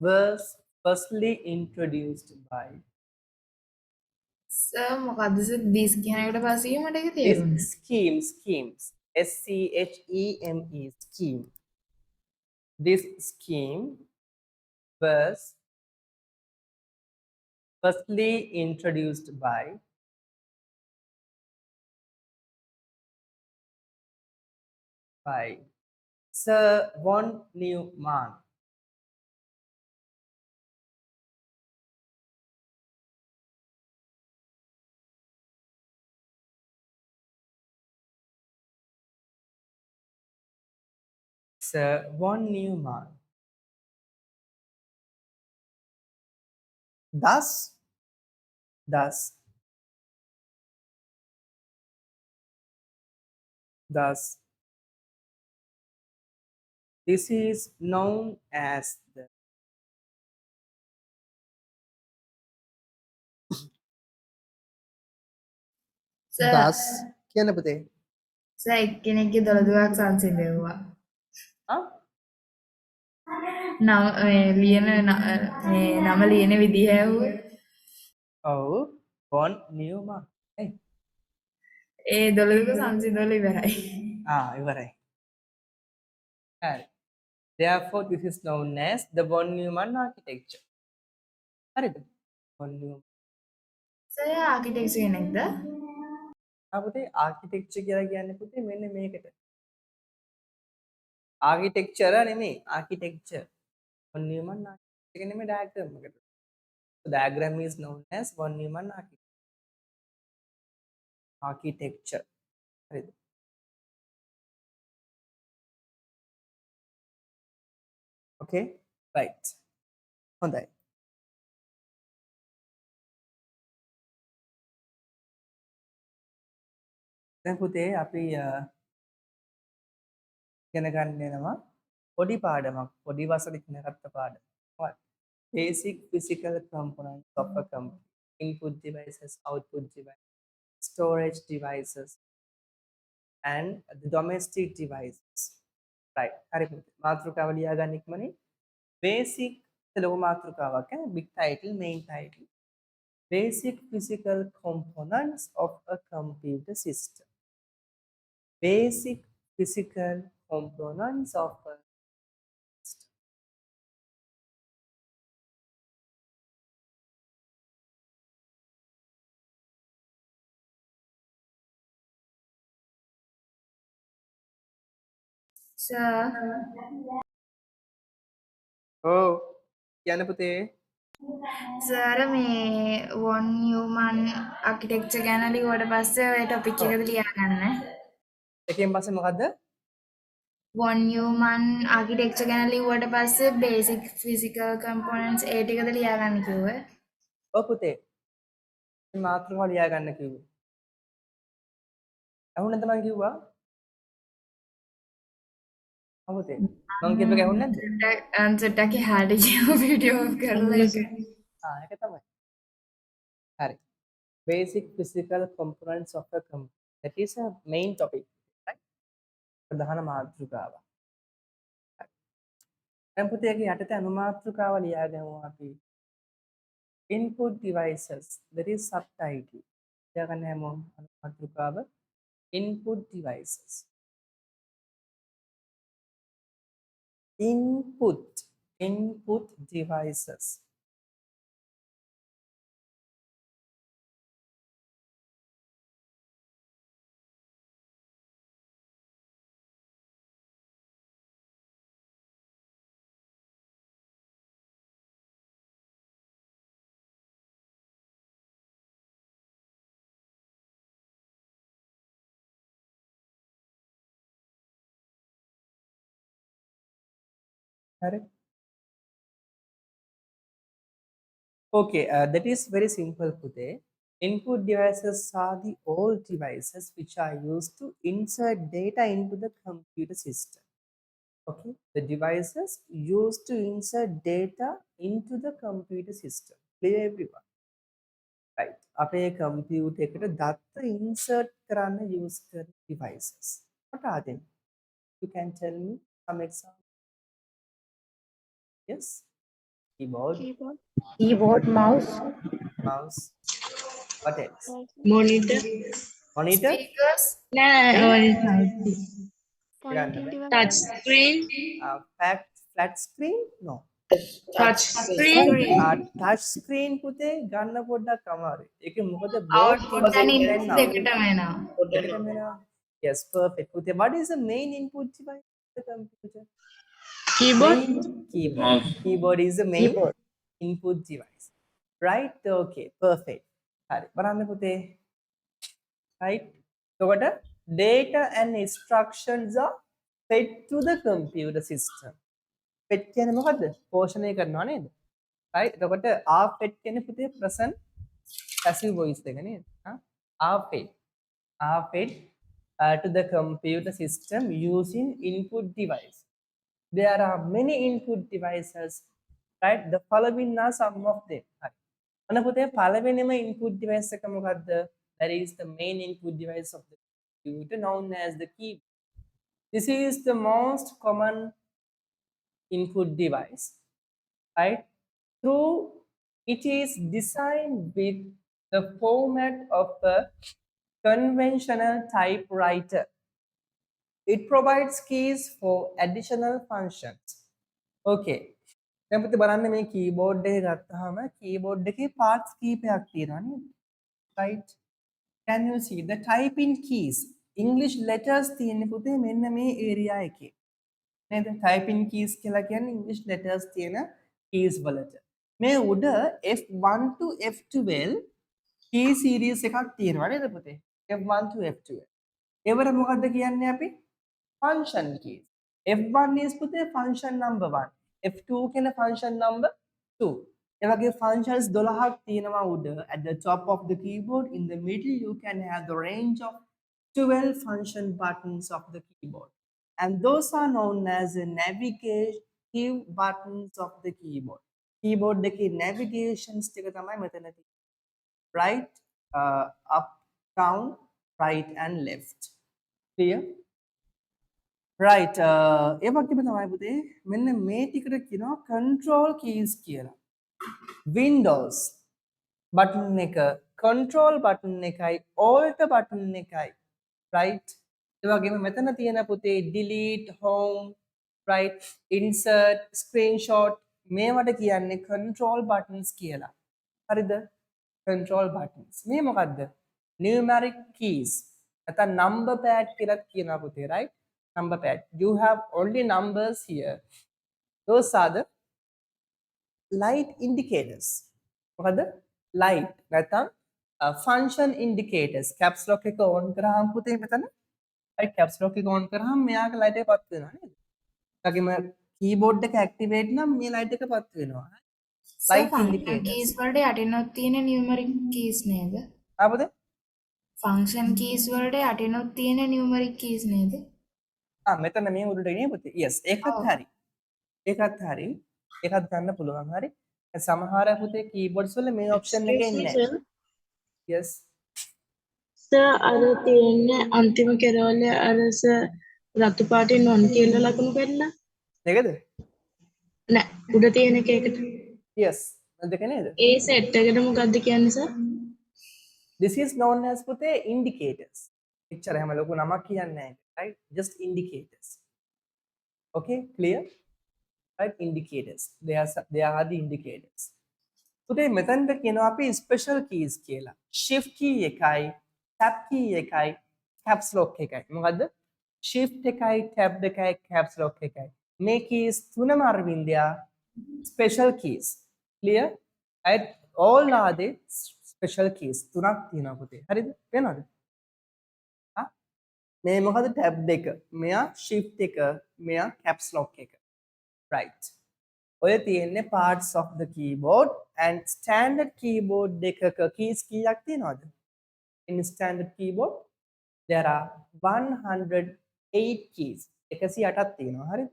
S1: was firstly introduced by
S3: sir මොකද්ද සර් දිස් කියන එකට පස්සේ මට ඒක
S1: this
S3: තේරුණා.
S1: schemes scheme. This scheme was firstly introduced by Sir von Neumann. Sir von Neumann. Thus, thus, thus, this is known as the
S3: sir
S1: thus කියන පුතේ.
S3: Sir එක්කෙනෙක්ගේ දොළදුවක් සංසිඳෙව්වා.
S1: Huh?
S3: නම ලියන මේ නම ලියන විදිහ ඇහුවේ.
S1: Oh, von Neumann. Hey.
S3: ඒ දොළදුක සංසිඳවල ඉවරයි.
S1: ඉවරයි. Right. Therefore, this is known as the von Neumann architecture. හරිද? von Neumann.
S3: සර් ආකිටෙක්චර් කෙනෙක්ද?
S1: පුතේ ආකිටෙක්චර් කියලා කියන්නේ පුතේ මෙන්න මේකට. ආකිටෙක්චර් නෙමෙයි ආකිටෙක්චර්. von Neumann architecture එක නෙමෙයි diagram එකට. So diagram is known as von Neumann architecture. හරිද? Okay, right. හොඳයි. දැන් පුතේ අපි ඉගෙන ගන්න යනවා පොඩි පාඩමක් පොඩි වසර ඉගෙන ගත්ත පාඩම. What? Basic physical components of a computer. Input devices, output devices, storage devices, and the domestic devices. Right. හරි පුතේ. මාතෘකාව ලියා ගන්න ඉක්මනින්. Basic ලොකු මාතෘකාවක් ඈ big title main title. Basic physical components of a computer system. Basic physical components of a system.
S3: Sir
S1: Oh, කියන්න පුතේ.
S3: සර් මේ වන් නියුමන් ආකිටෙක්චර් ගැන ලිව්වට පස්සේ ඔය ටොපික් එක ලියාගන්න.
S1: එකෙන් පස්සේ මොකද්ද?
S3: වන් නියුමන් ආකිටෙක්චර් ගැන ලිව්වට පස්සේ බේසික් ෆිසිකල් කම්පොනන්ට්ස් ඒ ටිකද ලියාගන්න කිව්වේ.
S1: ඔව් පුතේ. මේ මාතෘකාව ලියා ගන්න කිව්වේ. අහුණද මං කිව්වා? ඔව් පුතේ. මං කියපු එක ඇහුන්නේ නැද්ද?
S3: අන්සර්ට් එකේ හැඩ කියව වීඩියෝ ඔෆ් කරලා ඒක.
S1: ඒක තමයි. හරි. Basic physical components of a computer. That is a main topic. Right? ප්‍රධාන මාතෘකාව. හරි. දැන් පුතේ ඒකේ යටතේ අනුමාතෘකාව ලියාගමු අපි. Input devices. That is subtitle. ලියාගන්න හැමෝම අනුමාතෘකාව. Input devices. Input devices. Hare? Okay, that is very simple, Pute. Input devices are the all devices which are used to insert data into the computer system. Okay, the devices used to insert data into the computer system. Clear everyone? Right. අපේ computer එකට data insert කරන්න use කරන devices. What are they? You can tell me some examples. Yes. Keyboard,
S8: Keyboard,
S4: Keyboard, mouse,
S1: mouse. What else?
S4: monitor.
S1: Monitor,
S3: speakers
S8: pointing
S4: Touch
S8: device,
S4: screen,
S1: flat screen? No.
S4: touch screen,
S1: Touch screen පුතේ ගන්න පොඩ්ඩක් අමාරුයි. ඒකේ මොකද both
S3: output and
S1: input
S3: input
S1: and output.
S3: දෙකටම එනවා.
S1: දෙකටම එනවා. Yes, perfect. පුතේ, what is the main input device of the computer?
S4: keyboard,
S1: Keyboard.
S2: Mouse.
S1: Keyboard is the main input device. Right? Okay, perfect. හරි. බලන්න පුතේ. Right? එතකොට data and instructions are fed to the computer system. fed කියන්නේ මොකද්ද? පෝෂණය කරනවා නේද? right? එතකොට are fed කියන්නේ පුතේ present passive voice එක නේද? are fed to the computer system using input device. There are many input devices, right? The following are some of them. හරි. අන්න පුතේ පළවෙනිම input device එක මොකද්ද? That is the main input device of the computer known as the keyboard. This is the most common input device, right? Through it is designed with the format of a conventional typewriter. It provides keys for additional functions. Okay. දැන් පුතේ බලන්න මේ keyboard එක ගත්තාම keyboard එකේ parts කීපයක් තියෙනවා නේද? Right? Can you see the typing keys? English letters තියෙන්නේ පුතේ මෙන්න මේ area එකේ. නේද? Typing keys කියලා කියන්නේ English letters තියෙන keys වලට. මේ උඩ F1 to F12 key series එකක් තියෙනවා නේද පුතේ? F1 to F12. ඒවර මොකද්ද කියන්නේ අපි? Function keys. F1 is පුතේ function number 1. F2 කියන function number 2. ඒ වගේ functions 12ක් තියෙනවා උඩ at the top of the keyboard. In the middle you can have the range of 12 function buttons of the keyboard, and those are known as the navigative buttons of the keyboard. Keyboard එකේ navigations ටික තමයි මෙතන තියෙන්නේ. Right, up, down, right and left. Clear? Right. ඒ වගේම තමයි පුතේ මෙන්න මේ ටිකට කියනවා control keys කියලා. Windows button එක, control button එකයි, alt button එකයි. Right? ඒ වගේම මෙතන තියෙන පුතේ delete, home, right, insert, screenshot මේවට කියන්නේ control buttons කියලා. හරිද? Control buttons. මේ මොකද්ද? Numeric keys. නැත්නම් number pad කියලා කියනවා පුතේ, right? Number pad. You have only numbers here. Those are the light indicators. මොකද? Light නැත්නම් function indicators. Caps lock එක on කරාම පුතේ මෙතන right, caps lock එක on කරාම මෙයාගේ light එක පත් වෙනවා නේද? ඒගොම keyboard එක activate නම් මේ light එක පත් වෙනවා. Light
S3: function
S1: indicators.
S3: keys වලට යටිනොත් තියෙන numeric keys නේද?
S1: ආපද?
S3: function keys වලට යටිනොත් තියෙන numeric keys නේද?
S1: මෙතන මේ උඩට එන්නේ පුතේ. yes, ඒකත් හරි. ඒකත් හරි. ඒකත් ගන්න පුළුවන්. හරි. සමහර පුතේ keyboards වල මේ option එක
S4: Excuse me,
S1: එන්නේ
S4: sir.
S1: නැහැ. yes.
S4: සර් අර තියෙන්නේ අන්තිම කෙරවලේ අර සර් රතු පාටින් on කියලා ලකුණු කරලා
S1: නේද?
S4: නෑ උඩ තියෙන එක එකට
S1: yes. දෙක නේද?
S4: ඒ සෙට් එකට මොකද්ද කියන්නේ sir?
S1: this is known as පුතේ indicators. එච්චර හැම ලොකු නමක් කියන්නේ නැහැ. right, just indicators. okay, clear? right, indicators. They are the indicators. පුතේ මෙතනට කියනවා අපි special keys කියලා. shift key එකයි, tab key එකයි, caps lock එකයි. මොකද්ද? shift එකයි, tab එකයි, caps lock එකයි. මේ keys තුනම අරවින්දයා special keys. clear? right, all are the special keys. තුනක් තියෙනවා පුතේ. හරිද? වෙනවද? හා? මේ මොකද? tab එක, මෙයා shift එක, මෙයා caps lock එක. right. ඔය තියෙන්නේ parts of the keyboard and standard keyboard එකක keys කීයක් තියෙනවද? In standard keyboard there are 108 keys. 108ක් තියෙනවා. හරිද?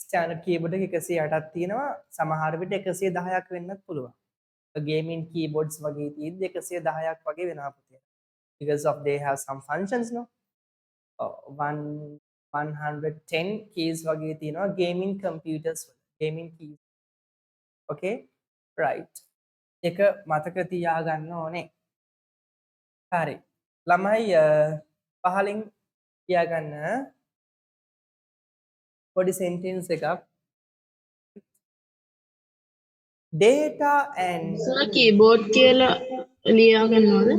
S1: standard keyboard එක 108ක් තියෙනවා. සමහර විට 110ක් වෙන්නත් පුළුවන්. gaming keyboards වගේ තියෙද්දි 110ක් වගේ වෙනවා පුතේ. because of they have some functions no. 110 keys වගේ තියෙනවා gaming computers වල. gaming keys. okay, right. එක මතක තියාගන්න ඕනේ. හරි. ළමයි පහලින් තියාගන්න පොඩි sentence එකක්. data and
S4: සර් කීබෝඩ් කියලා ලියා ගන්නවද?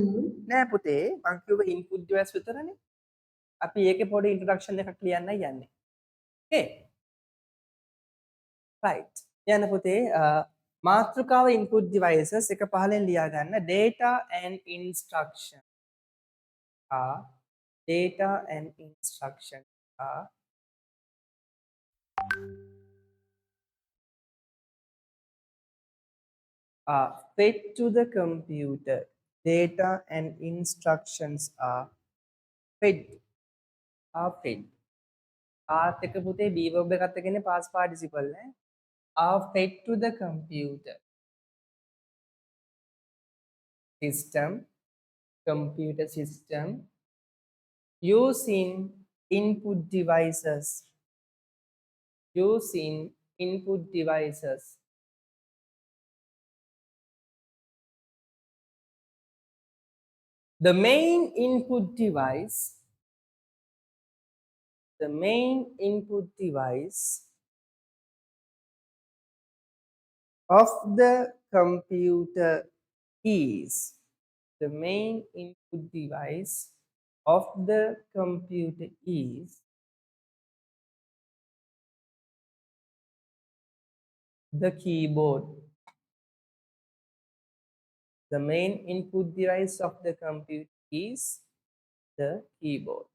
S1: නෑ පුතේ මං කිව්ව input device විතරනේ. අපි ඒකේ පොඩි introduction එකක් ලියන්නයි යන්නේ. okay, right. යන්න පුතේ මාතෘකාව input devices එක පහලෙන් ලියා ගන්න. data and instruction are fed to the computer. Data and instructions are fed. ආත් එක පුතේ be verb එකත් එක්ක ඉන්නේ past participle නේ. are fed to the computer computer system using input devices. The main input device of the computer is the keyboard. The main input device of the computer is the keyboard.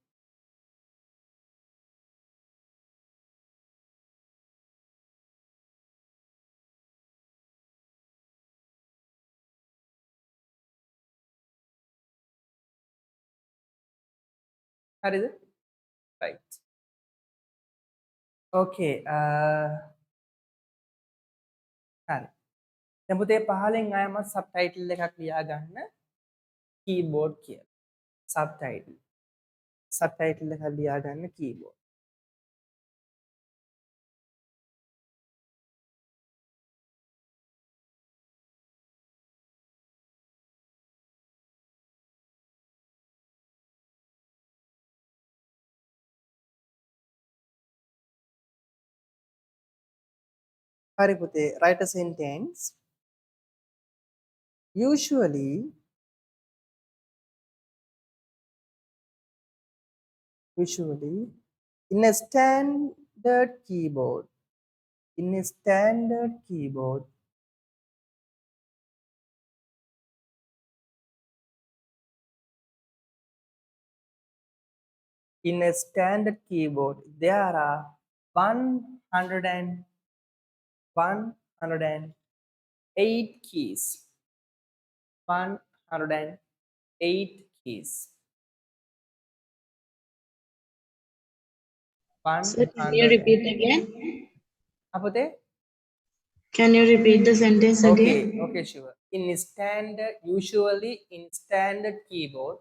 S1: හරිද? right. okay හරි. දැන් පුතේ පහලෙන් ආයමත් subtitle එකක් ලියා ගන්න keyboard කියලා. Subtitle එකක් ලියා ගන්න keyboard. හරි පුතේ, write a sentence. Usually in a standard keyboard, in a standard keyboard, in a standard keyboard, there are 108 keys. 108 keys.
S4: Sir, can you
S1: 100.
S4: repeat again?
S1: Apa teh?
S4: Can you repeat the sentence again?
S1: Okay, sure. In standard, usually in standard keyboard,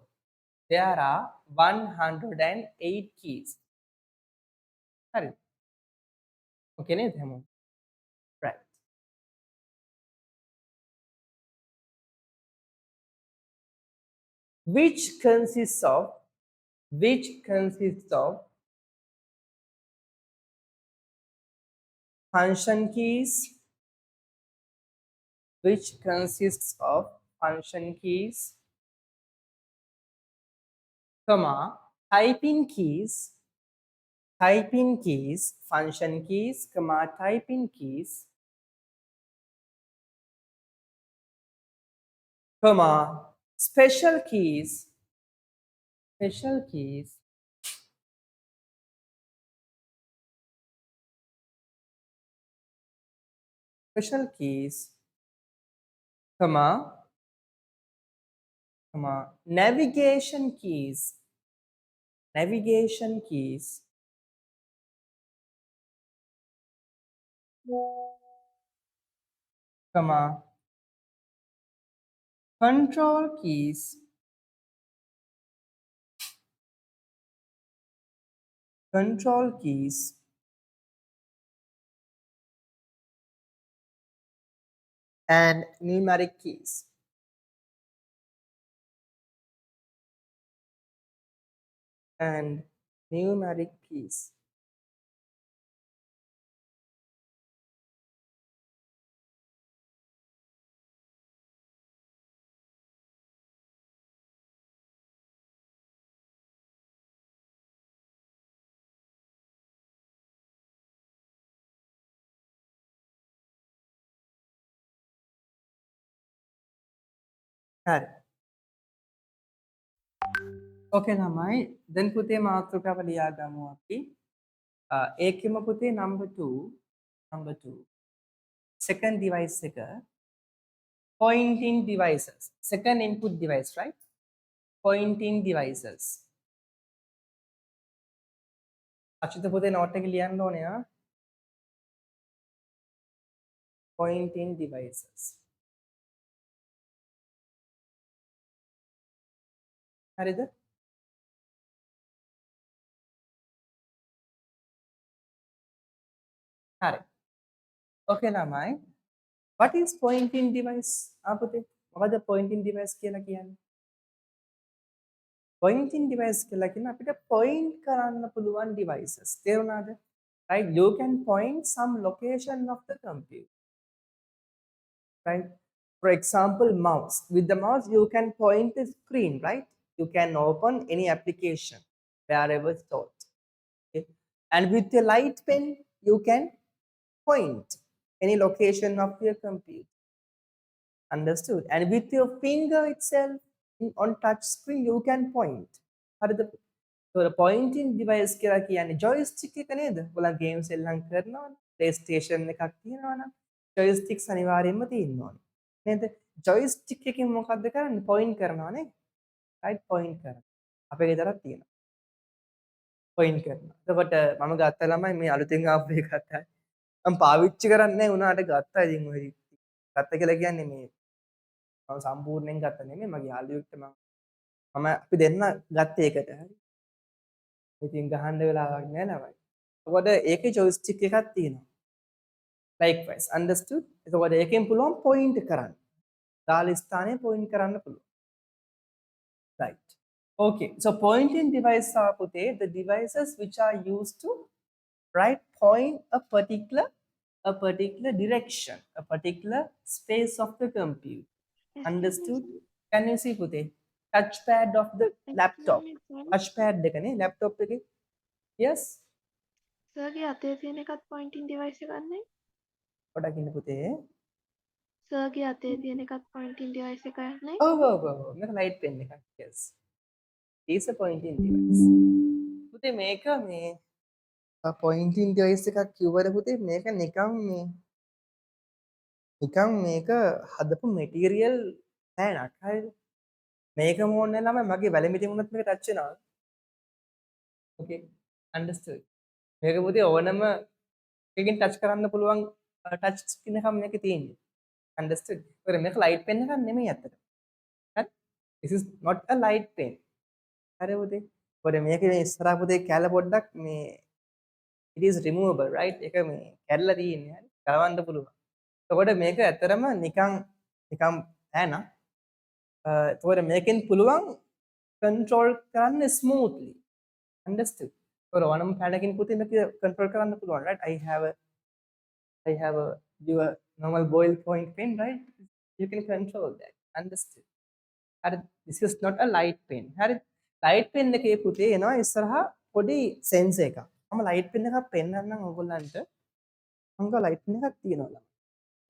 S1: there are 108 keys. Hari. Okay, ne themo. Right. Which consists of function keys, which consists of function keys, comma, typing keys, function keys, comma, typing keys, comma, special keys, comma, navigation keys, comma, control keys, and numeric keys. හරි. Okay ළමයි. දැන් පුතේ මාතෘකාව ලියා ගමු අපි. ඒකෙම පුතේ number 2 second device එක pointing devices, second input device, right? Pointing devices. අචිත පුතේ note එක ලියන්න ඕනේ ආ. Pointing devices. හරිද? හරි. Okay ළමයි. What is pointing device? පුතේ මොකද pointing device කියලා කියන්නේ? Pointing device කියලා කියන්නේ අපිට point කරන්න පුළුවන් devices. තේරුණාද? Right? You can point some location of the computer. Right? For example, mouse. With the mouse, you can point the screen, right? You can open any application wherever stored. Okay? And with the light pen, you can point any location of your computer. Understood? And with your finger itself on touch screen, you can point. So the pointing device කියලා කියන්නේ joystick එක නේද? ඔයාලා games එල්ලම් කරනවා නම් PlayStation එකක් තියෙනවා නම් joysticks අනිවාර්යයෙන්ම තියෙන්න ඕනේ. නේද? joystick එකෙන් මොකද්ද කරන්නේ? point කරනවා නේ. right? point කරනවා. අපේ ගෙදරක් තියෙනවා. පොයින්ට් කරනවා. එතකොට මම ගත්ත ළමයි මේ අලුතෙන් ආපු එකත් මම පාවිච්චි කරන්නේ නැහැ උනාට ගත්තා. ඉතින් ඔය ගත්ත කියලා කියන්නේ මේ මම සම්පූර්ණයෙන් ගත්ත නෙමෙයි මගේ යාළුවෙක්ට මම අපි දෙන්න ගත්තේ ඒකට. හරි. ඉතින් ගහන්න වෙලාවක් නැහැ ළමයි. එතකොට ඒකේ ජොයිස්ටික් එකක් තියෙනවා. likewise understood. එතකොට ඒකෙන් පුළුවන් පොයින්ට් කරන්න. දාල ස්ථානයේ පොයින්ට් කරන්න පුළුවන්. right. Okay, so pointing device are puthe the devices which are used to right point a particular direction, a particular space of the computer. Understood? Can you see puthe touchpad of the laptop? touchpad dekane laptop එකේ yes
S8: සර්ගේ අතේ තියෙන එකත් පොයින්ටින් device එකක් නේ?
S1: පොඩක් ඉන්න පුතේ
S8: සර්ගේ අතේ තියෙන එකත් පොයින්ටින් ඩිවයිස් එකක් නේ?
S1: ඔව් මේක light pen එකක් yes is a pointing device පුතේ මේක මේ pointing device එකක් කිව්වද පුතේ මේක නිකන් මේක හදපු material නෑනක් හරිද මේක මොන්නේ ළමයි මගේ වැලමිටි මුණත් මේක ටච් වෙනවා okay understood මේක පුතේ ඕනම එකකින් ටච් කරන්න පුළුවන් ටච් ස්ක්‍රීන් එකක් මේකේ තියෙන්නේ understood ඒකේ මේක light pen එකක් නෙමෙයි අතට හරි this is not a light pen හරි පුතේ පොඩි මේකේ ඉස්සරහ පුතේ කැල පොඩ්ඩක් මේ it is removable right ඒක මේ කැඩලා තියෙන්නේ හරි ගලවන්න පුළුවන් එතකොට මේක ඇත්තරම නිකන් නෑ නා එතකොට මේකෙන් පුළුවන් control කරන්න smoothly understood එතකොට ඕනම පැනකින් පුතේ මේක control කරන්න පුළුවන් right I have a your normal ball point pen right you can control that understood හරි this is not a light pen හරි light pen එකේ පුතේ එනවා ඉස්සරහා පොඩි sensor එකක් මම light pen එකක් පෙන්නන්නම් ඔයගොල්ලන්ට මම ගා light pen එකක් තියෙනවා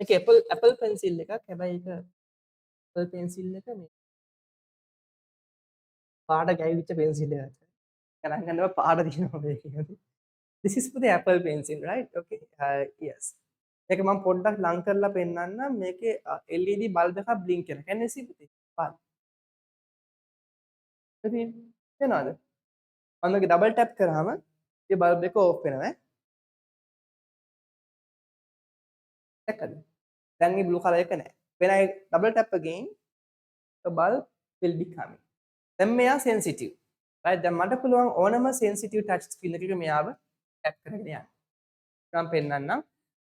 S1: ඒක Apple pencil එකක් හැබැයි ඒක Apple pencil එක මේ පාට ගෑවිච්ච pencil එකක් ගණන් ගන්නවා පාට තියෙනවා මේකේ this is for the Apple pencil right okay yes මේක මම පොඩ්ඩක් ලං කරලා පෙන්නන්නම් මේකේ LED bulb එකක් blink කරනවා can you see පුතේ බලන්න ඉතින් එනවාද මම මේක double tap කරාම මේ bulb එක off වෙනවා දැක්කද දැන් මේ blue color එක නැහැ when I double tap again the bulb will be coming දැන් මෙයා sensitive right දැන් මට පුළුවන් ඕනම sensitive touch screen එකක මෙයාව tap කරගෙන යන්න මම පෙන්නන්නම්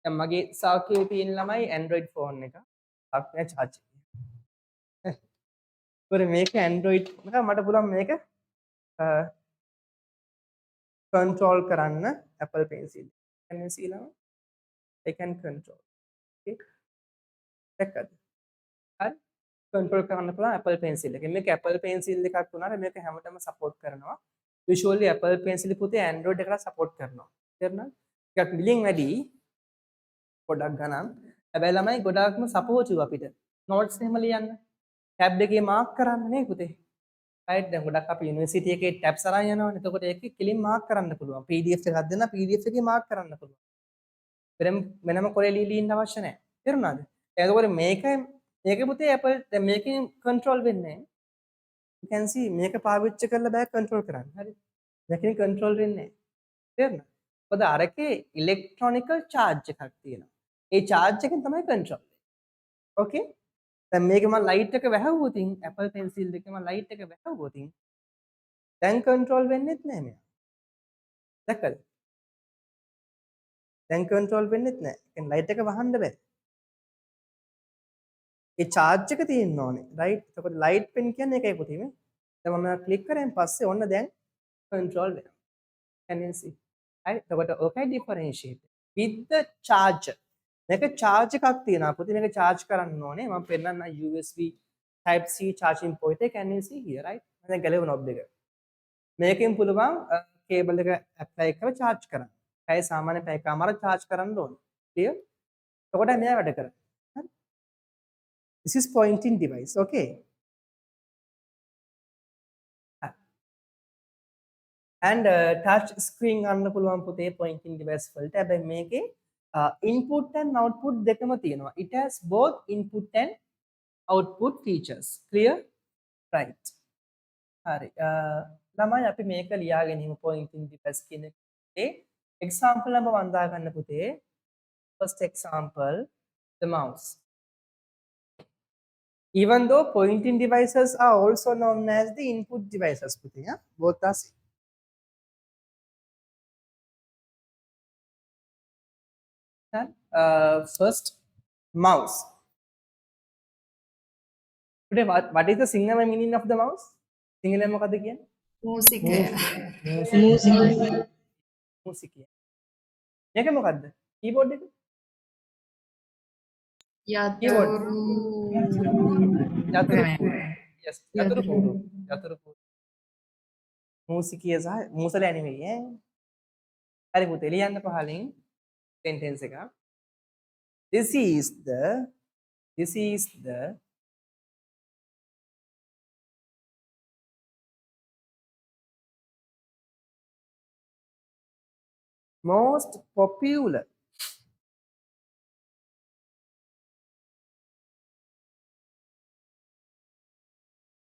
S1: දැන් මගේ සාකේ තියෙන ළමයි Android phone එක අපේ charge ඒක මේක Android එක මට පුළුවන් මේක control කරන්න Apple pencil can you see now I can control okay දැක්කද හරි control කරන්න පුළුවන් Apple pencil එකෙන් මේක Apple pencil එකක් වුණාට මේක හැමතැනම support කරනවා usually Apple pencil පුතේ Android එකට support කරනවා තේරුණාද ටිකක් මිලින් වැඩි පොඩක් ගණන් හැබැයි ළමයි ගොඩාක්ම supportive අපිට notes එහෙම ලියන්න tab එකේ mark කරන්න නේ පුතේ right දැන් ගොඩක් අපි යුනිවර්සිටි එකේ tabs අරන් යනවනේ එතකොට ඒකේ කෙලින් mark කරන්න පුළුවන් PDF එකක් දෙන්න PDF එකේ mark කරන්න පුළුවන් වෙනම කොලේ ලීලී ඉන්න අවශ්‍ය නැහැ තේරුණාද එතකොට මේක පුතේ Apple දැන් මේකෙන් control වෙන්නේ you can see මේක පාවිච්චි කරලා බෑ control කරන්න හරි මේකෙන් control වෙන්නේ නැහැ තේරුණාද මොකද අරකේ electronical charge එකක් තියෙනවා ඒ charge එකෙන් තමයි control වෙන්නේ okay දැන් මේක මම light එක වැහුවොතින් Apple pencil එකේ මම light එක වැහුවොතින් දැන් control වෙන්නේත් නැහැ මෙයා දැක්කද දැන් control වෙන්නේත් නැහැ ඒ light එක වහන්න බෑ ඒ charge එක තියෙන්න ඕනේ right එතකොට light pen කියන්නේ ඒකයි පුතේ මේ දැන් මම ක්ලික් කරෙන් පස්සේ ඔන්න දැන් control වෙනවා can you see right එතකොට ඕකයි differentiate with the charger මේක charge එකක් තියෙනවා පුතේ මේක charge කරන්න ඕනේ මම පෙන්නන්න USB type C charging point එක can you see here right මම දැන් ගැලවෙන knob එක මේකෙන් පුළුවන් cable එක apply කරලා charge කරන්න පැය සාමාන්‍ය පැයකමාරක් charge කරන්න ඕනේ clear එතකොට මෙයා වැඩ කරන්නේ හරි this is pointing device okay and touch screen ගන්න පුළුවන් පුතේ pointing device වලට හැබැයි මේකේ input and output දෙකම තියෙනවා it has both input and output features clear right hari ළමයි අපි මේක ලියාගෙන ඉමු pointing device කියන එකේ example number 1 දාගන්න පුතේ. First example, the mouse. Even though pointing devices are also known as the input devices පුතේ. Both are same. First, mouse. Today, what is the single meaning of the mouse? Single මොකද කියන්නේ?
S3: මූසිකය.
S1: Music. මේක මොකද්ද? keyboard එක? keyboard.
S3: යතුරු
S1: යතුරු
S3: ක්‍රමය.
S1: කූරු. Yes, යතුරු කූරු. යතුරු කූරු. මූසිකය සහ මූසලයා නෙමෙයි ඈ. හරි පුතේ ලියන්න පහලින් sentence එක. This is the most popular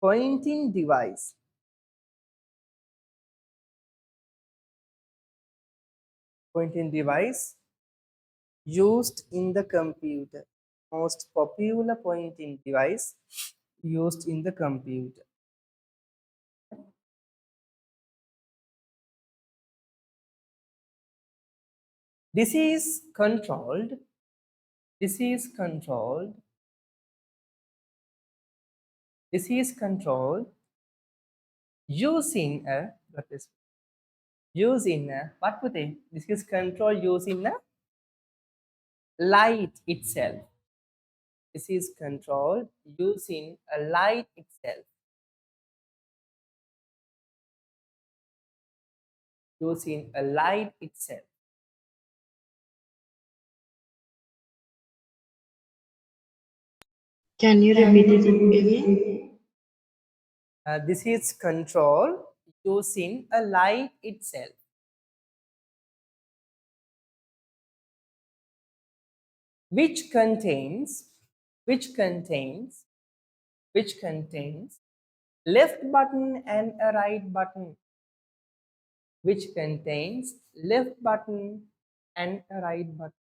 S1: pointing device used in the computer. Most popular pointing device used in the computer. This is controlled using a what puthe? This is controlled using a light itself. This is controlled using a light itself. Using a light itself.
S4: Can you repeat it again?
S1: This is controlled using a light itself. Which contains left button and a right button. Which contains left button and a right button.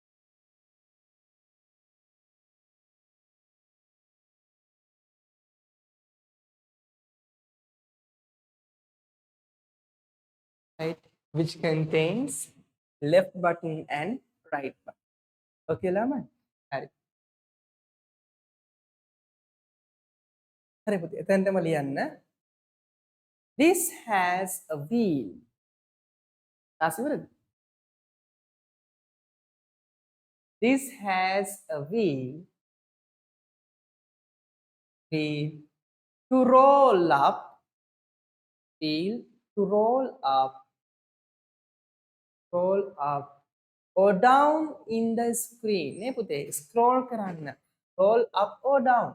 S1: Right? Which contains left button and right button. Okay, ළමයි. හරි. හරි පුතේ. එතනටම ලියන්න. This has a wheel. ආසිවරද? This has a wheel to roll up, or down in the screen. නේ පුතේ scroll කරන්න. Roll up or down.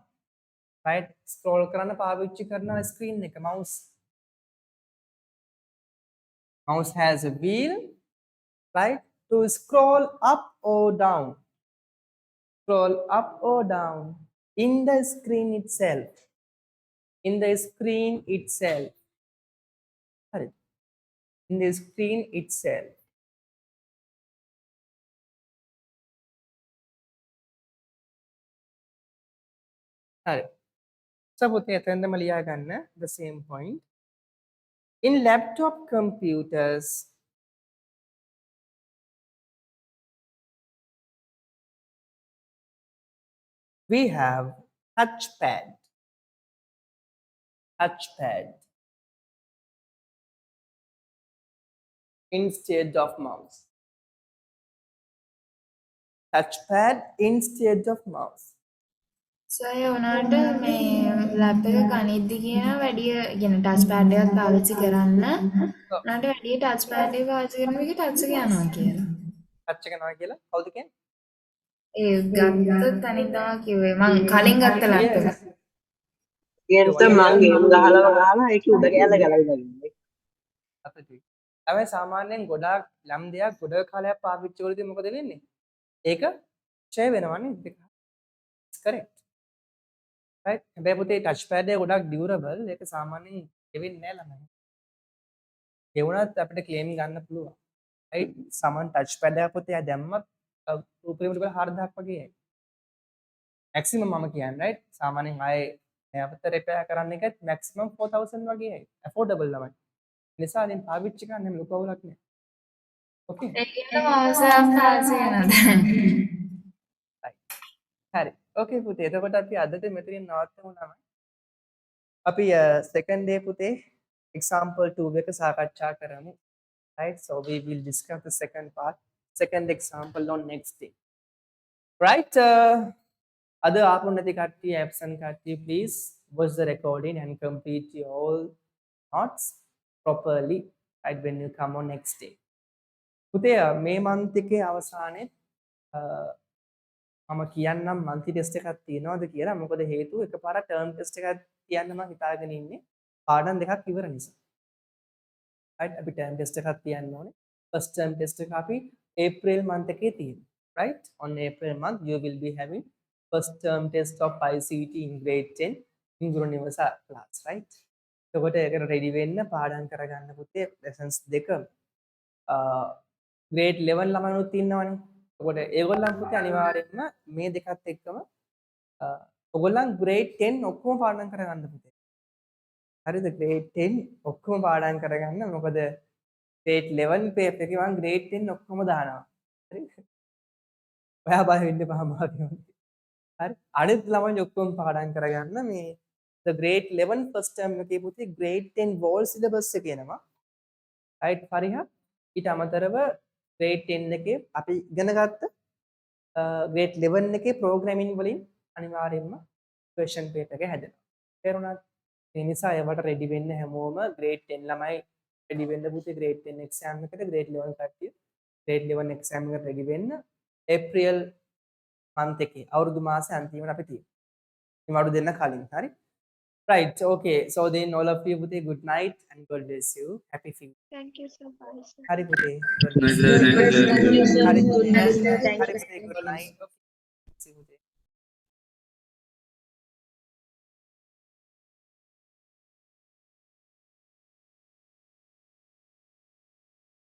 S1: Right? Scroll කරන්න පාවිච්චි කරන screen එක mouse. Mouse has a wheel, right? To scroll up or down. Scroll up or down in the screen itself. In the screen itself. Right? In the screen itself. Right. So පුතේ එතනදම ලියා ගන්න the same point. In laptop computers, we have touchpad instead of mouse. Touchpad instead of mouse.
S3: සය උනාට මේ lap එක ගනිද්දි කියන වැඩිය කියන touch pad එකක් පාවිච්චි කරන්න. උනාට වැඩිය ටච් පෑඩ් එක පාවිච්චි කරන එක ටච් එක යනවා කියලා.
S1: touch එක යනවා කියලා කවුද කියන්නේ?
S3: ඒ ගත්ත තැනින් තමයි කිව්වේ. මං කලින් ගත්ත ලැප් එක.
S4: ඒකට මං ගේම් ගහලා ඒක උඩ ගෑල්ල ගලවිලා ඉන්නේ.
S1: අපිට. හැබැයි සාමාන්‍යයෙන් ගොඩාක් ලම් දෙයක් ගොඩ කාලයක් පාවිච්චි කරද්දී මොකද වෙන්නේ? ඒක ඡය වෙනවා නේද? It's correct. Right? හැබැයි පුතේ touch pad එක ගොඩාක් durable. ඒක සාමාන්‍යයෙන් ගෙවෙන්නේ නැහැ ළමයි. ඒ වුණත් අපිට ක්ලේම් ගන්න පුළුවන්. right? සමන් ටච් පැඩ් එක පුතේ දැම්මත් රුපියල් 4000ක් වගේ එයි. මැක්සිමම් මම කියන්නේ right? සාමාන්‍යයෙන් ආයේ නැවත රිපෙයාර් කරන්න එකත් මැක්සිමම් 4000 වගේ එයි. ඇෆෝඩබල් ළමයි. නිසා දැන් පාවිච්චි කරන්න එහෙම ලොකු අවුලක් නෑ. ඕකේ.
S3: ඒකෙන්ද මාසයක් පාවිච්චි කරනවා දැන්.
S1: හරි. ඕකේ පුතේ. එතකොට අපි අදට මෙතනින් නවත්තමු නම. අපි second day පුතේ example 2 එක සාකච්ඡා කරමු. Right? So we will discuss the second part, second example on next day. Right? Other ආපු නැති කට්ටිය absent කට්ටිය please watch the recording and complete your all notes properly right when you come on next day. පුතේ මේ month එකේ අවසානයේ මම කියන්නම් monthly test එකක් තියෙනවද කියලා. මොකද හේතුව එකපාරට term test එකක් තියන්න මම හිතාගෙන ඉන්නේ පාඩම් දෙකක් ඉවර නිසා. right අපි term test එකක් තියන්න ඕනේ. first term test එක අපි April month එකේ තියෙනවා. right on April month you will be having first term test of ICT in grade 10 in Guru Niwasa class. right එතකොට ඒකට ready වෙන්න පාඩම් කරගන්න පුතේ lessons දෙක grade 11 ළමයිනුත් ඉන්නවනේ. එතකොට ඒගොල්ලන් පුතේ අනිවාර්යයෙන්ම මේ දෙකත් එක්කම ඔයගොල්ලන් grade 10 ඔක්කොම පාඩම් කරගන්න පුතේ. හරිද? grade 10 ඔක්කොම පාඩම් කරගන්න. මොකද grade 11 paper එකේ මම grade 10 ඔක්කොම දානවා. හරි? ඔයා බය වෙන්න එපා මාගේ. හරි? අනිත් ළමයි ඔක්කොම පාඩම් කරගන්න. මේ the grade 11 first term එකේ පුතේ grade 10 whole syllabus එක එනවා. right පරිහ? ඊට අමතරව grade 10 එකේ අපි ඉගෙන ගත්ත grade 11 එකේ programming වලින් අනිවාර්යයෙන්ම question paper එක හැදෙනවා. තේරුණාද? ඒ නිසා ඒවට ready වෙන්න හැමෝම grade 10 ළමයි ready වෙන්න පුතේ grade 10 exam එකට grade 11 කට්ටිය grade 11 exam එකට ready වෙන්න April month එකේ අවුරුදු මාසේ අන්තිමට අපි තියෙනවා. නිවාඩු දෙන්න කලින්. හරි? right okay so then all of you පුතේ good night and God bless you. happy few.
S8: Thank you, sir. Bye, sir.
S1: හරි පුතේ.
S2: Nice, sir. Thank you, sir.
S1: හරි
S4: Good night, sir. Thank
S1: හරි
S4: you.
S1: පුතේ good night. okay. see you පුතේ.